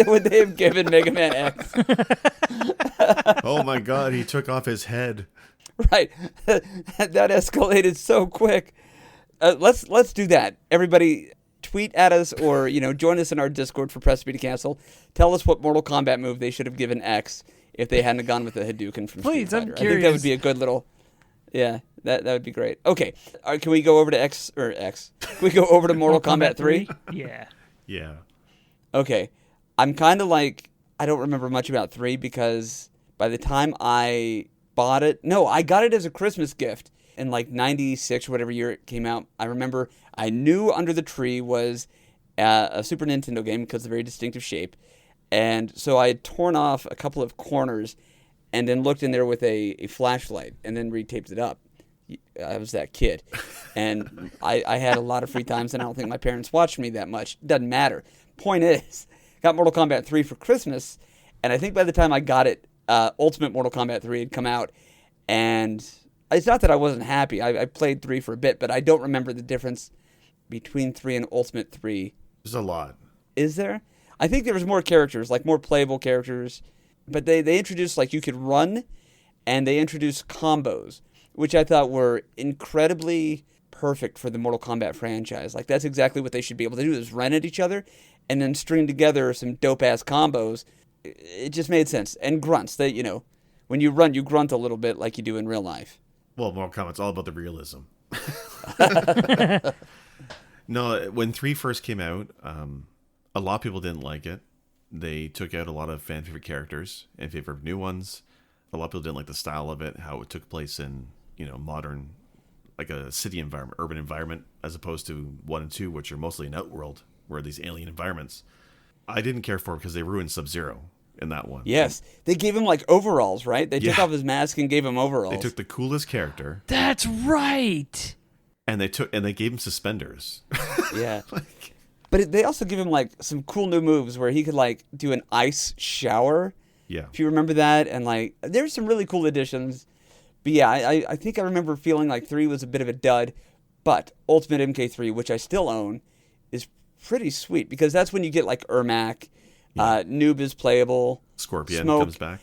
would they have given Mega Man X? Oh my god, he took off his head. Right. That escalated so quick. Let's do that. Everybody tweet at us or, join us in our Discord for Press B to Cancel. Tell us what Mortal Kombat move they should have given X if they hadn't gone with the Hadouken from Street Fighter. I'm curious. I think that would be a good little... Yeah, that would be great. Okay, can we go over to X? Can we go over to Mortal Kombat 3? Yeah. Yeah. Okay, I'm kind of like, I don't remember much about 3 because by the time I bought it... No, I got it as a Christmas gift in like 96 or whatever year it came out. I remember I knew Under the Tree was a Super Nintendo game because of the very distinctive shape. And so I had torn off a couple of corners and then looked in there with a flashlight and then retaped it up. I was that kid. And I had a lot of free times, and I don't think my parents watched me that much. Doesn't matter. Point is, got Mortal Kombat 3 for Christmas, and I think by the time I got it, Ultimate Mortal Kombat 3 had come out, and it's not that I wasn't happy. I played 3 for a bit, but I don't remember the difference between 3 and Ultimate 3. There's a lot. Is there? I think there was more characters, like more playable characters. But they introduced, like, you could run, and they introduced combos, which I thought were incredibly perfect for the Mortal Kombat franchise. Like, that's exactly what they should be able to do, is run at each other and then string together some dope-ass combos. It just made sense. And grunts. When you run, you grunt a little bit like you do in real life. Well, Mortal Kombat's all about the realism. No, when 3 first came out, a lot of people didn't like it. They took out a lot of fan favorite characters in favor of new ones. A lot of people didn't like the style of it, how it took place in, modern, like a city environment, urban environment, as opposed to 1 and 2, which are mostly an outworld, where these alien environments. I didn't care for it because they ruined Sub-Zero in that one. Yes. They gave him like overalls, right? They took off his mask and gave him overalls. They took the coolest character. That's right. And they gave him suspenders. Yeah. But they also give him like some cool new moves where he could like do an ice shower. Yeah. If you remember that. And like there's some really cool additions. But yeah, I think I remember feeling like 3 was a bit of a dud. But Ultimate MK3, which I still own, is pretty sweet because that's when you get like Ermac. Noob is playable. Scorpion Smoke. comes back.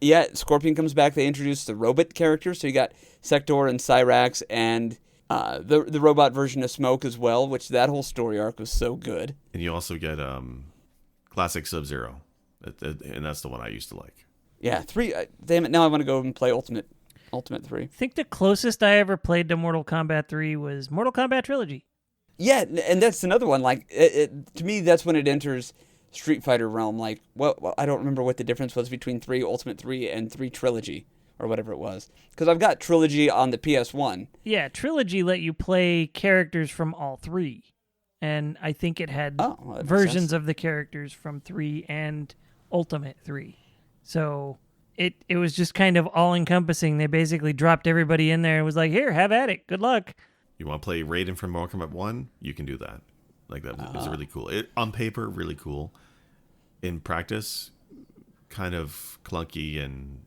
Yeah, Scorpion comes back. They introduced the robot characters. So you got Sector and Cyrax and the robot version of Smoke as well, which that whole story arc was so good. And you also get Classic Sub-Zero. And that's the one I used to like. Yeah, 3. Damn it, now I want to go and play Ultimate 3. I think the closest I ever played to Mortal Kombat 3 was Mortal Kombat Trilogy. Yeah, and that's another one. Like, to me, that's when it enters Street Fighter realm. Like, well, I don't remember what the difference was between 3 Ultimate 3 and 3 Trilogy, or whatever it was. Because I've got Trilogy on the PS1. Yeah, Trilogy let you play characters from all 3. And I think it had versions of the characters from 3 and Ultimate 3. So it was just kind of all-encompassing. They basically dropped everybody in there and was like, here, have at it. Good luck. You want to play Raiden from Mortal Kombat 1? You can do that. Like, that was really cool. On paper, really cool. In practice, kind of clunky, and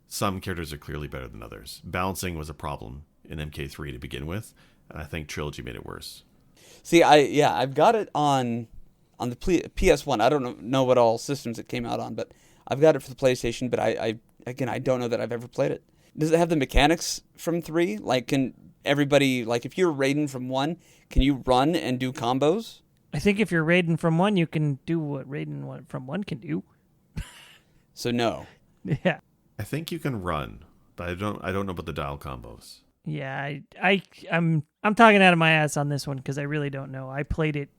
some characters are clearly better than others. Balancing was a problem in MK3 to begin with, and I think Trilogy made it worse. See, I've got it on the PS1. I don't know what all systems it came out on, but I've got it for the PlayStation. But I don't know that I've ever played it. Does it have the mechanics from 3? Like, can everybody, like, if you're Raiden from 1, can you run and do combos? I think if you're Raiden from 1, you can do what Raiden from 1 can do. So no. Yeah. I think you can run, but I don't know about the dial combos. Yeah, I'm talking out of my ass on this one because I really don't know. I played it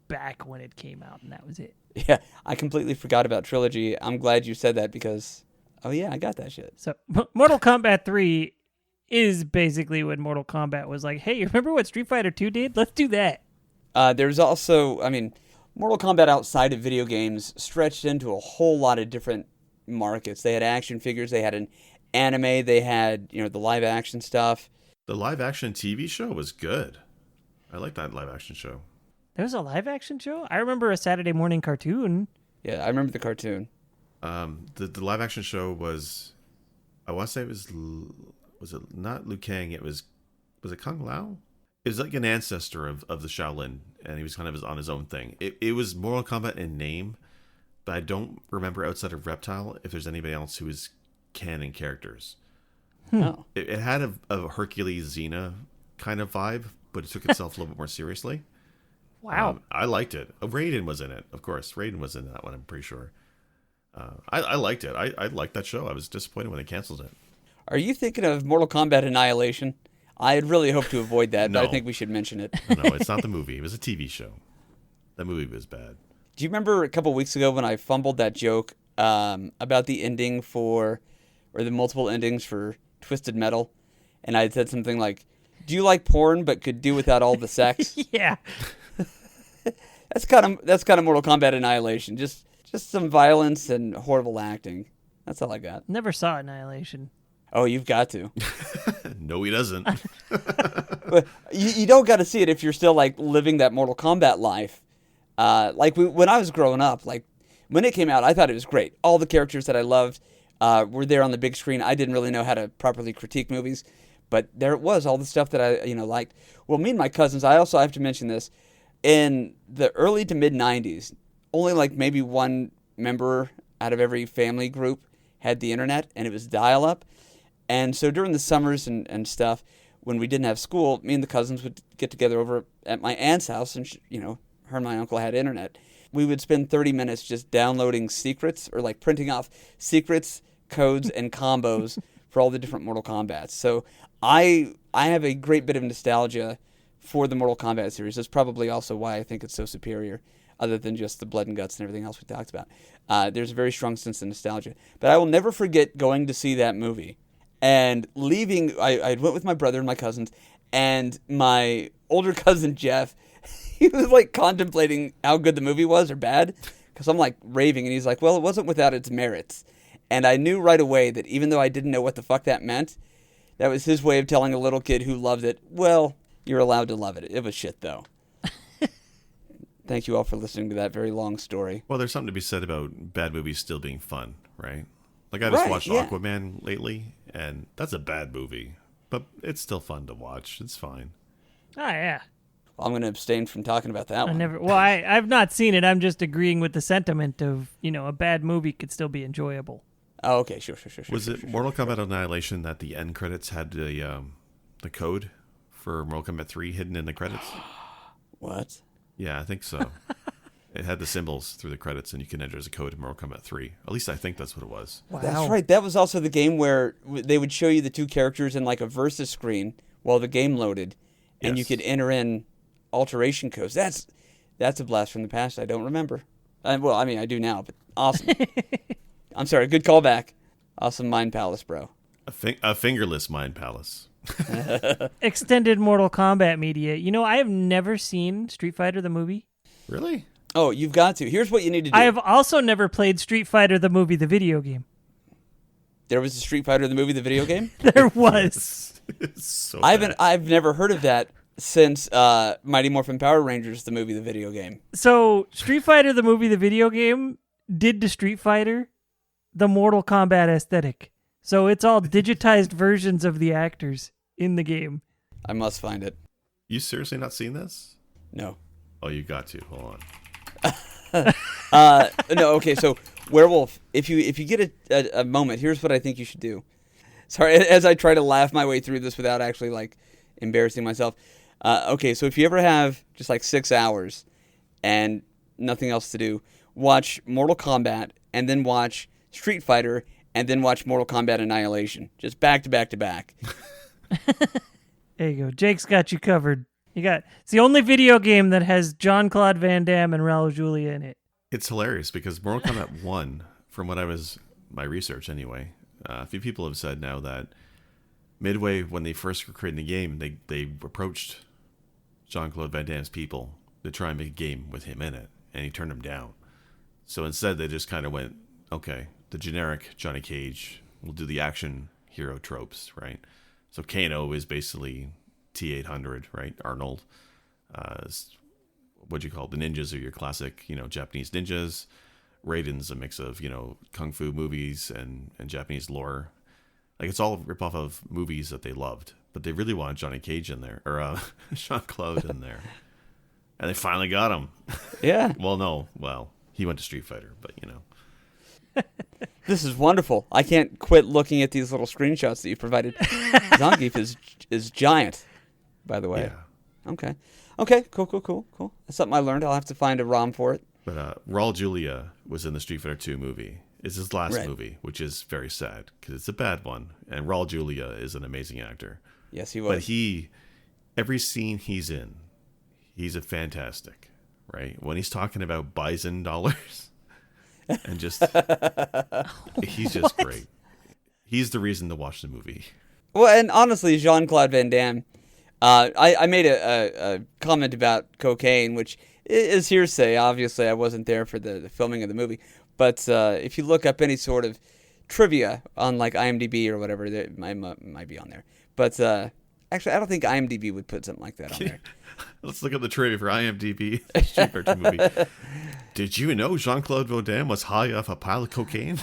back when it came out, and that was it. Yeah, I completely forgot about Trilogy. I'm glad you said that because, oh yeah, I got that shit. So Mortal Kombat 3 is basically when Mortal Kombat was like, hey, remember what Street Fighter 2 did? Let's do that. There's also, Mortal Kombat outside of video games stretched into a whole lot of different markets. They had action figures, they had an anime, they had, the live action stuff. The live action TV show was good. I like that live action show. There was a live action show? I remember a Saturday morning cartoon. Yeah, I remember the cartoon. The live action show was, I want to say it was it not Liu Kang? Was it Kung Lao? It was like an ancestor of the Shaolin, and he was kind of on his own thing. It was Mortal Kombat in name, but I don't remember outside of Reptile if there's anybody else who is canon characters. Oh. It had a Hercules Xena kind of vibe, but it took itself a little bit more seriously. Wow. I liked it. Raiden was in it, of course. Raiden was in that one, I'm pretty sure. I liked it. I liked that show. I was disappointed when they canceled it. Are you thinking of Mortal Kombat Annihilation? I had really hoped to avoid that, No. but I think we should mention it. No, it's not the movie. It was a TV show. That movie was bad. Do you remember a couple weeks ago when I fumbled that joke about the ending or the multiple endings for Twisted Metal? And I had said something like, do you like porn but could do without all the sex? Yeah. That's kind of Mortal Kombat Annihilation. Just some violence and horrible acting. That's all I got. Never saw Annihilation. Oh, you've got to. No, he doesn't. But you don't got to see it if you're still like living that Mortal Kombat life. When I was growing up, like when it came out, I thought it was great. All the characters that I loved were there on the big screen. I didn't really know how to properly critique movies, but there it was, all the stuff that I liked. Well, me and my cousins, I also have to mention this, in the early to mid 90s, only like maybe one member out of every family group had the internet, and it was dial-up. And so during the summers and stuff, when we didn't have school, me and the cousins would get together over at my aunt's house, and her and my uncle had internet. We would spend 30 minutes just downloading secrets, or like printing off secrets, codes, and combos for all the different Mortal Kombats. So I have a great bit of nostalgia for the Mortal Kombat series. That's probably also why I think it's so superior. other than just the blood and guts and everything else we talked about. There's a very strong sense of nostalgia. But I will never forget going to see that movie and leaving. I went with my brother and my cousins, and my older cousin Jeff, he was like contemplating how good the movie was or bad, because I'm like raving, and he's like, well, it wasn't without its merits. And I knew right away that even though I didn't know what the fuck that meant, that was his way of telling a little kid who loved it, well, you're allowed to love it. It was shit, though. Thank you all for listening to that very long story. Well, there's something to be said about bad movies still being fun, right? Like, I just watched Aquaman lately, and that's a bad movie, but it's still fun to watch. It's fine. Oh, yeah. Well, I'm going to abstain from talking about that one. I've not seen it. I'm just agreeing with the sentiment of, a bad movie could still be enjoyable. Oh, okay, sure. Was it Mortal Kombat Annihilation that the end credits had the code for Mortal Kombat 3 hidden in the credits? What? Yeah, I think so. It had the symbols through the credits, and you can enter as a code in Mortal Kombat 3. At least I think that's what it was. Wow. That's right. That was also the game where they would show you the two characters in like a versus screen while the game loaded, and you could enter in alteration codes. That's a blast from the past. I don't remember. I do now, but awesome. I'm sorry. Good callback. Awesome Mind Palace, bro. A fingerless Mind Palace. Extended Mortal Kombat media. I have never seen Street Fighter the movie. Really? Oh, you've got to. Here's what you need to do. I have also never played Street Fighter the movie, the video game. There was a Street Fighter the movie, the video game? There was. It's so bad. I've never heard of that since Mighty Morphin Power Rangers the movie, the video game. So Street Fighter the movie, the video game did to Street Fighter the Mortal Kombat aesthetic. So it's all digitized versions of the actors in the game. I must find it. You seriously not seen this? No. Oh, you got to. Hold on. No, okay, so Werewolf, if you get a moment, here's what I think you should do. Sorry, as I try to laugh my way through this without actually, like, embarrassing myself. Okay, so if you ever have just, like, 6 hours and nothing else to do, watch Mortal Kombat and then watch Street Fighter and then watch Mortal Kombat Annihilation. Just back to back to back. There you go. Jake's got you covered. It's the only video game that has Jean-Claude Van Damme and Raul Julia in it. It's hilarious because Mortal Kombat 1, from what my research anyway, a few people have said now that midway when they first were creating the game, they approached Jean-Claude Van Damme's people to try and make a game with him in it, and he turned them down. So instead they just kind of went, okay, the generic Johnny Cage, we'll do the action hero tropes, right? So Kano is basically T-800, right? Arnold. What do you call it? The ninjas are your classic, Japanese ninjas. Raiden's a mix of, kung fu movies and Japanese lore. Like, it's all a ripoff of movies that they loved. But they really wanted Johnny Cage in there, or Jean-Claude in there. And they finally got him. Yeah. Well, he went to Street Fighter, but, This is wonderful. I can't quit looking at these little screenshots that you provided. Zangief is giant, by the way. Yeah. Okay, cool. That's something I learned. I'll have to find a ROM for it. But Raul Julia was in the Street Fighter 2 movie. It's his last movie, which is very sad because it's a bad one. And Raul Julia is an amazing actor. Yes, he was. But every scene he's in, he's a fantastic, right? When he's talking about bison dollars and just, he's just great. He's the reason to watch the movie. Well, and honestly, Jean-Claude Van Damme, I made a comment about cocaine, which is hearsay. Obviously, I wasn't there for the filming of the movie. But if you look up any sort of trivia on like IMDb or whatever, it might be on there. But actually, I don't think IMDb would put something like that on there. Let's look at the trivia for IMDb Street Fighter movie. Did you know Jean-Claude Van Damme was high off a pile of cocaine?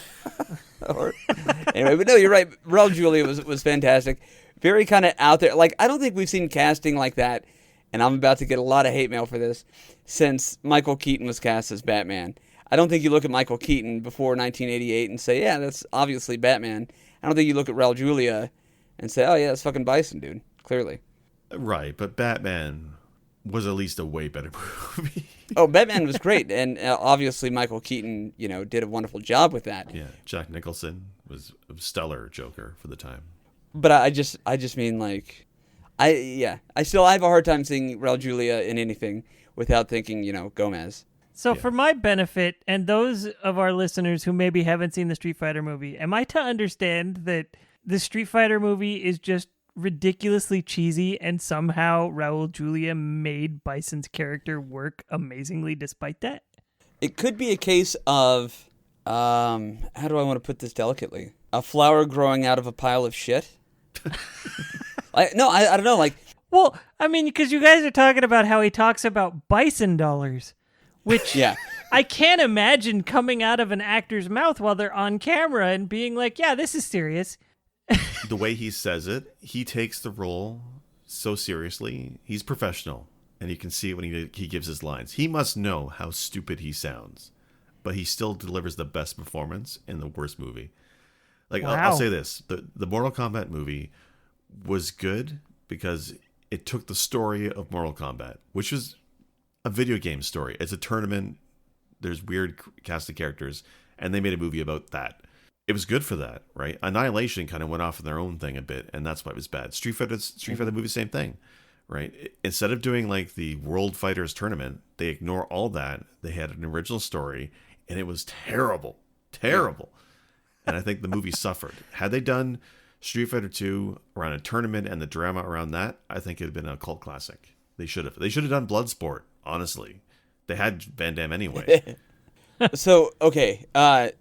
Anyway, but no, you're right. Raul Julia was fantastic. Very kind of out there. Like, I don't think we've seen casting like that, and I'm about to get a lot of hate mail for this, since Michael Keaton was cast as Batman. I don't think you look at Michael Keaton before 1988 and say, yeah, that's obviously Batman. I don't think you look at Raul Julia and say, oh, yeah, that's fucking Bison, dude. Clearly. Right, but Batman was at least a way better movie. Oh, Batman was great, and obviously Michael Keaton, did a wonderful job with that. Yeah, Jack Nicholson was a stellar Joker for the time. But I just mean, like, I still have a hard time seeing Raul Julia in anything without thinking, Gomez. So for my benefit and those of our listeners who maybe haven't seen the Street Fighter movie, am I to understand that the Street Fighter movie is just ridiculously cheesy and somehow Raul Julia made Bison's character work amazingly despite that? It could be a case of, how do I want to put this delicately? A flower growing out of a pile of shit? I don't know. Like, well, I mean, because you guys are talking about how he talks about bison dollars, which yeah. I can't imagine coming out of an actor's mouth while they're on camera and being like, yeah, this is serious. The way he says it, he takes the role so seriously. He's professional, and you can see it when he gives his lines. He must know how stupid he sounds, but he still delivers the best performance in the worst movie. Like, wow. I'll say this. The Mortal Kombat movie was good because it took the story of Mortal Kombat, which is a video game story. It's a tournament. There's weird cast of characters, and they made a movie about that. It was good for that, right? Annihilation kind of went off on their own thing a bit, and that's why it was bad. Street Fighter movie, same thing, right? Instead of doing like the World Fighters tournament, they ignore all that. They had an original story, and it was terrible. And I think the movie suffered. Had they done Street Fighter 2 around a tournament and the drama around that, I think it would have been a cult classic. They should have. They should have done Bloodsport, honestly. They had Van Damme anyway. So, okay,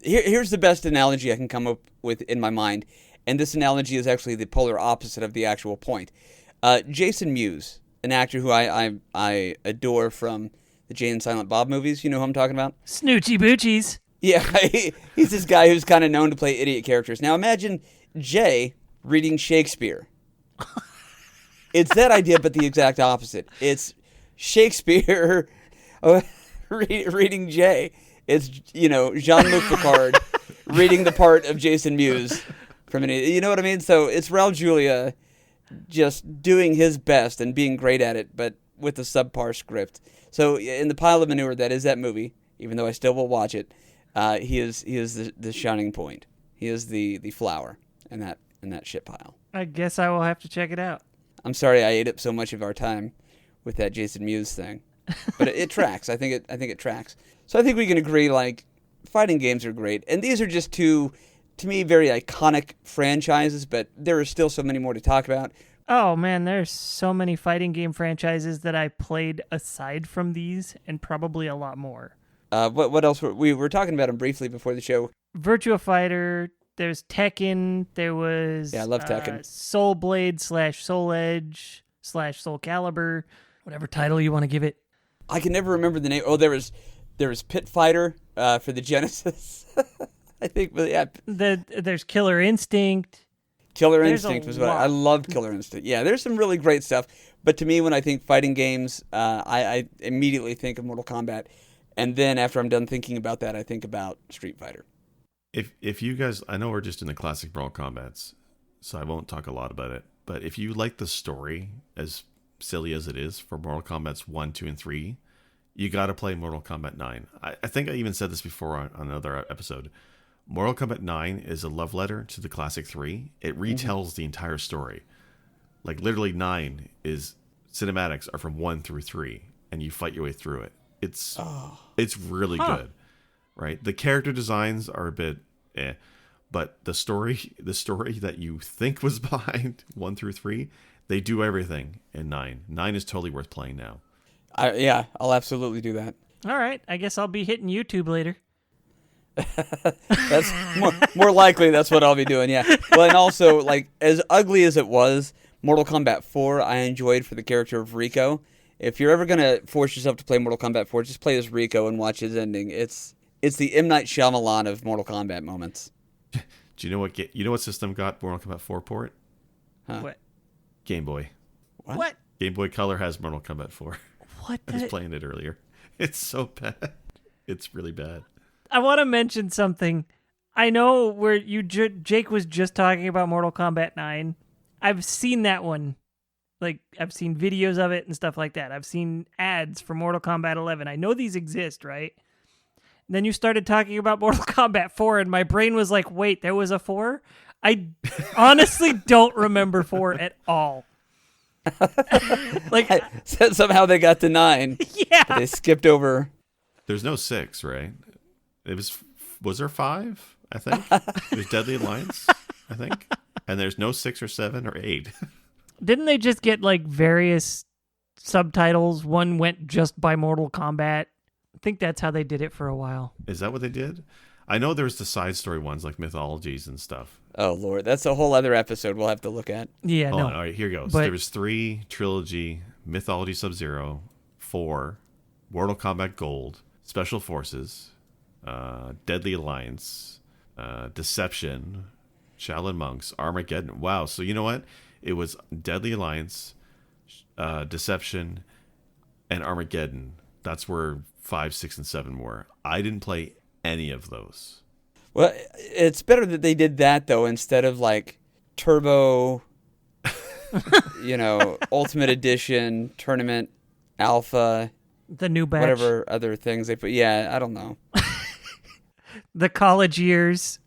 here's the best analogy I can come up with in my mind, and this analogy is actually the polar opposite of the actual point. Jason Mewes, an actor who I adore from the Jay and Silent Bob movies, you know who I'm talking about? Snoochie Boochies. Yeah, he's this guy who's kind of known to play idiot characters. Now imagine Jay reading Shakespeare. It's that idea, but the exact opposite. It's Shakespeare reading Jay. It's, Jean-Luc Picard reading the part of Jason Mewes from an idiot. You know what I mean? So it's Raul Julia just doing his best and being great at it, but with a subpar script. So in the pile of manure that is that movie, even though I still will watch it, he is the shining point. He is the flower in that shit pile. I guess I will have to check it out. I'm sorry I ate up so much of our time with that Jason Mewes thing, but it tracks. I think it tracks. So I think we can agree, like, fighting games are great, and these are just two, to me, very iconic franchises. But there are still so many more to talk about. Oh man, there's so many fighting game franchises that I played aside from these, and probably a lot more. What else we were talking about them briefly before the show? Virtua Fighter. There's Tekken. There was I love Tekken. Soul Blade / Soul Edge / Soul Calibur, whatever title you want to give it. I can never remember the name. Oh, there was Pit Fighter for the Genesis. I think, but yeah. There's Killer Instinct. Killer Instinct was what I loved. Killer Instinct. Yeah, there's some really great stuff. But to me, when I think fighting games, I immediately think of Mortal Kombat, and then after I'm done thinking about that, I think about Street Fighter. If you guys, I know we're just in the classic Mortal Kombats, so I won't talk a lot about it. But if you like the story, as silly as it is, for Mortal Kombat's 1, 2, and 3, you got to play Mortal Kombat 9. I think I even said this before on another episode. Mortal Kombat 9 is a love letter to the classic 3. It retells the entire story. Like, literally 9 is cinematics are from 1 through 3, and you fight your way through it. It's really good, right? The character designs are a bit but the story that you think was behind 1 through 3, they do everything in 9. 9 is totally worth playing now. I'll absolutely do that. All right, I guess I'll be hitting YouTube later. That's more likely that's what I'll be doing, yeah. Well, and also, like, as ugly as it was, Mortal Kombat 4 I enjoyed for the character of Rico. If you're ever going to force yourself to play Mortal Kombat 4, just play as Rico and watch his ending. It's the M. Night Shyamalan of Mortal Kombat moments. Do you know what system got Mortal Kombat 4 port? Huh? What? Game Boy. What? Game Boy Color has Mortal Kombat 4. What? I was playing it earlier. It's so bad. It's really bad. I want to mention something. I know where Jake was just talking about Mortal Kombat 9. I've seen that one. Like, I've seen videos of it and stuff like that. I've seen ads for Mortal Kombat 11. I know these exist, right? And then you started talking about Mortal Kombat 4, and my brain was like, wait, there was a 4? I honestly don't remember 4 at all. Like, somehow they got to 9. Yeah. They skipped over. There's no 6, right? Was there 5? I think there's Deadly Alliance, I think, and there's no 6 or 7 or 8. Didn't they just get like various subtitles? One went just by Mortal Kombat. I think that's how they did it for a while. Is that what they did? I know there's the side story ones like mythologies and stuff. Oh Lord, that's a whole other episode we'll have to look at. Yeah, Hold no. on, all right, here goes. But- There was 3 Trilogy, Mythology Sub-Zero, 4, Mortal Kombat Gold, Special Forces, Deadly Alliance, Deception, Shaolin Monks, Armageddon. Wow, so you know what? It was Deadly Alliance, Deception, and Armageddon. That's where 5, 6, and 7 were. I didn't play any of those. Well, it's better that they did that though instead of like Turbo, Ultimate Edition, Tournament, Alpha, The new batch. whatever other things they put. Yeah, I don't know. The college years.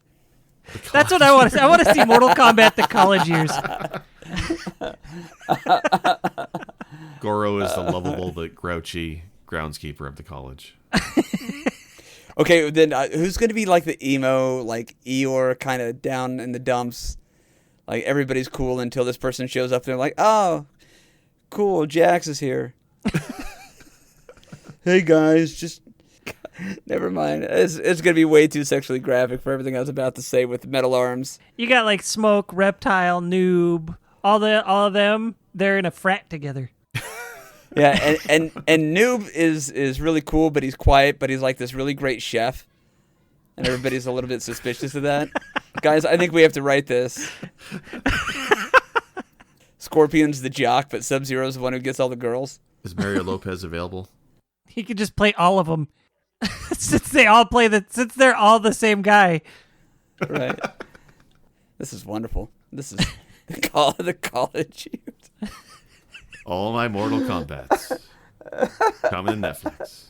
That's what I want to see. I want to see Mortal Kombat the college years. Goro is the lovable but grouchy groundskeeper of the college. Okay, then who's going to be like the emo, like Eeyore, kind of down in the dumps? Like everybody's cool until this person shows up and they're like, oh, cool, Jax is here. Hey guys, just never mind. It's going to be way too sexually graphic for everything I was about to say with metal arms. You got like Smoke, Reptile, Noob, all of them. They're in a frat together. Yeah, and Noob is really cool, but he's quiet, but he's like this really great chef. And everybody's a little bit suspicious of that. Guys, I think we have to write this. Scorpion's the jock, but Sub-Zero's the one who gets all the girls. Is Mario Lopez available? He could just play all of them. Since they're all the same guy. Right. This is wonderful. This is the college youth. All my Mortal Kombats. Coming to Netflix.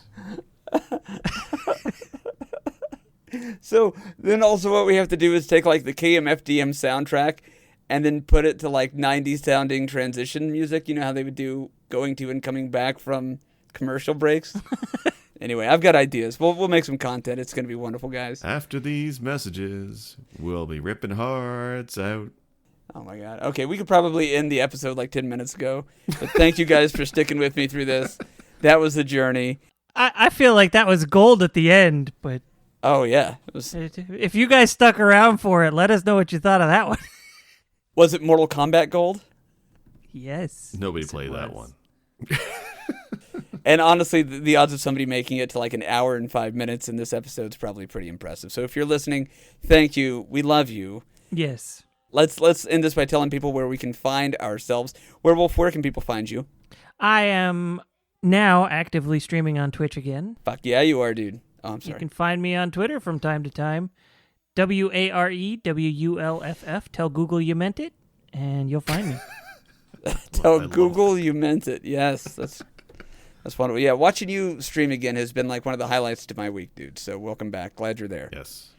So then also what we have to do is take like the KMFDM soundtrack and then put it to like 90s sounding transition music. You know how they would do going to and coming back from commercial breaks? Anyway, I've got ideas. We'll make some content. It's going to be wonderful, guys. After these messages, we'll be ripping hearts out. Oh my God. Okay, we could probably end the episode like 10 minutes ago. But thank you guys for sticking with me through this. That was the journey. I feel like that was gold at the end, but Oh yeah. It was if you guys stuck around for it, let us know what you thought of that one. Was it Mortal Kombat Gold? Yes. Nobody Yes, it played that was. one. And honestly, the odds of somebody making it to like an hour and 5 minutes in this episode is probably pretty impressive. So if you're listening, thank you. We love you. Yes. Let's end this by telling people where we can find ourselves. Werewolf, where can people find you? I am now actively streaming on Twitch again. Fuck yeah, you are, dude. Oh, I'm You sorry. can find me on Twitter from time to time. WAREWULFF. Tell Google you meant it, and you'll find me. Tell love Google you meant it. Yes, that's wonderful. Yeah, watching you stream again has been like one of the highlights to my week, dude. So welcome back. Glad you're there. Yes.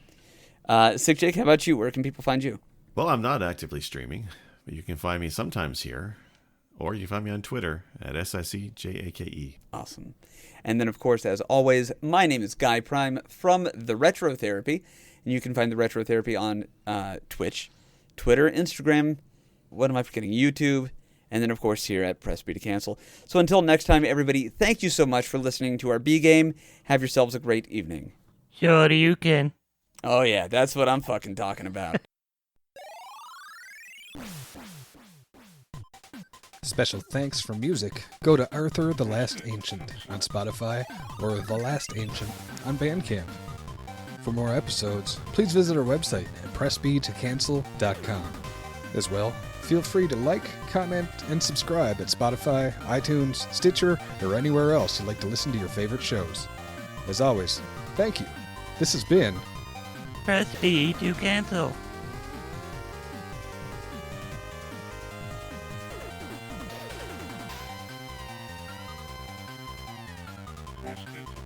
Sick Jake, how about you? Where can people find you? Well, I'm not actively streaming, but you can find me sometimes here, or you can find me on Twitter at SICJAKE. Awesome. And then, of course, as always, my name is Guy Prime from The Retro Therapy. And you can find The Retro Therapy on Twitch, Twitter, Instagram, what am I forgetting? YouTube, and then, of course, here at Press B to Cancel. So until next time, everybody, thank you so much for listening to our B game. Have yourselves a great evening. Sure you can. Oh, yeah, that's what I'm fucking talking about. Special thanks for music. Go to Arthur the Last Ancient on Spotify or The Last Ancient on Bandcamp. For more episodes, please visit our website at pressbtocancel.com. As well, feel free to like, comment, and subscribe at Spotify, iTunes, Stitcher, or anywhere else you'd like to listen to your favorite shows. As always, thank you. This has been Press B to cancel. Press B to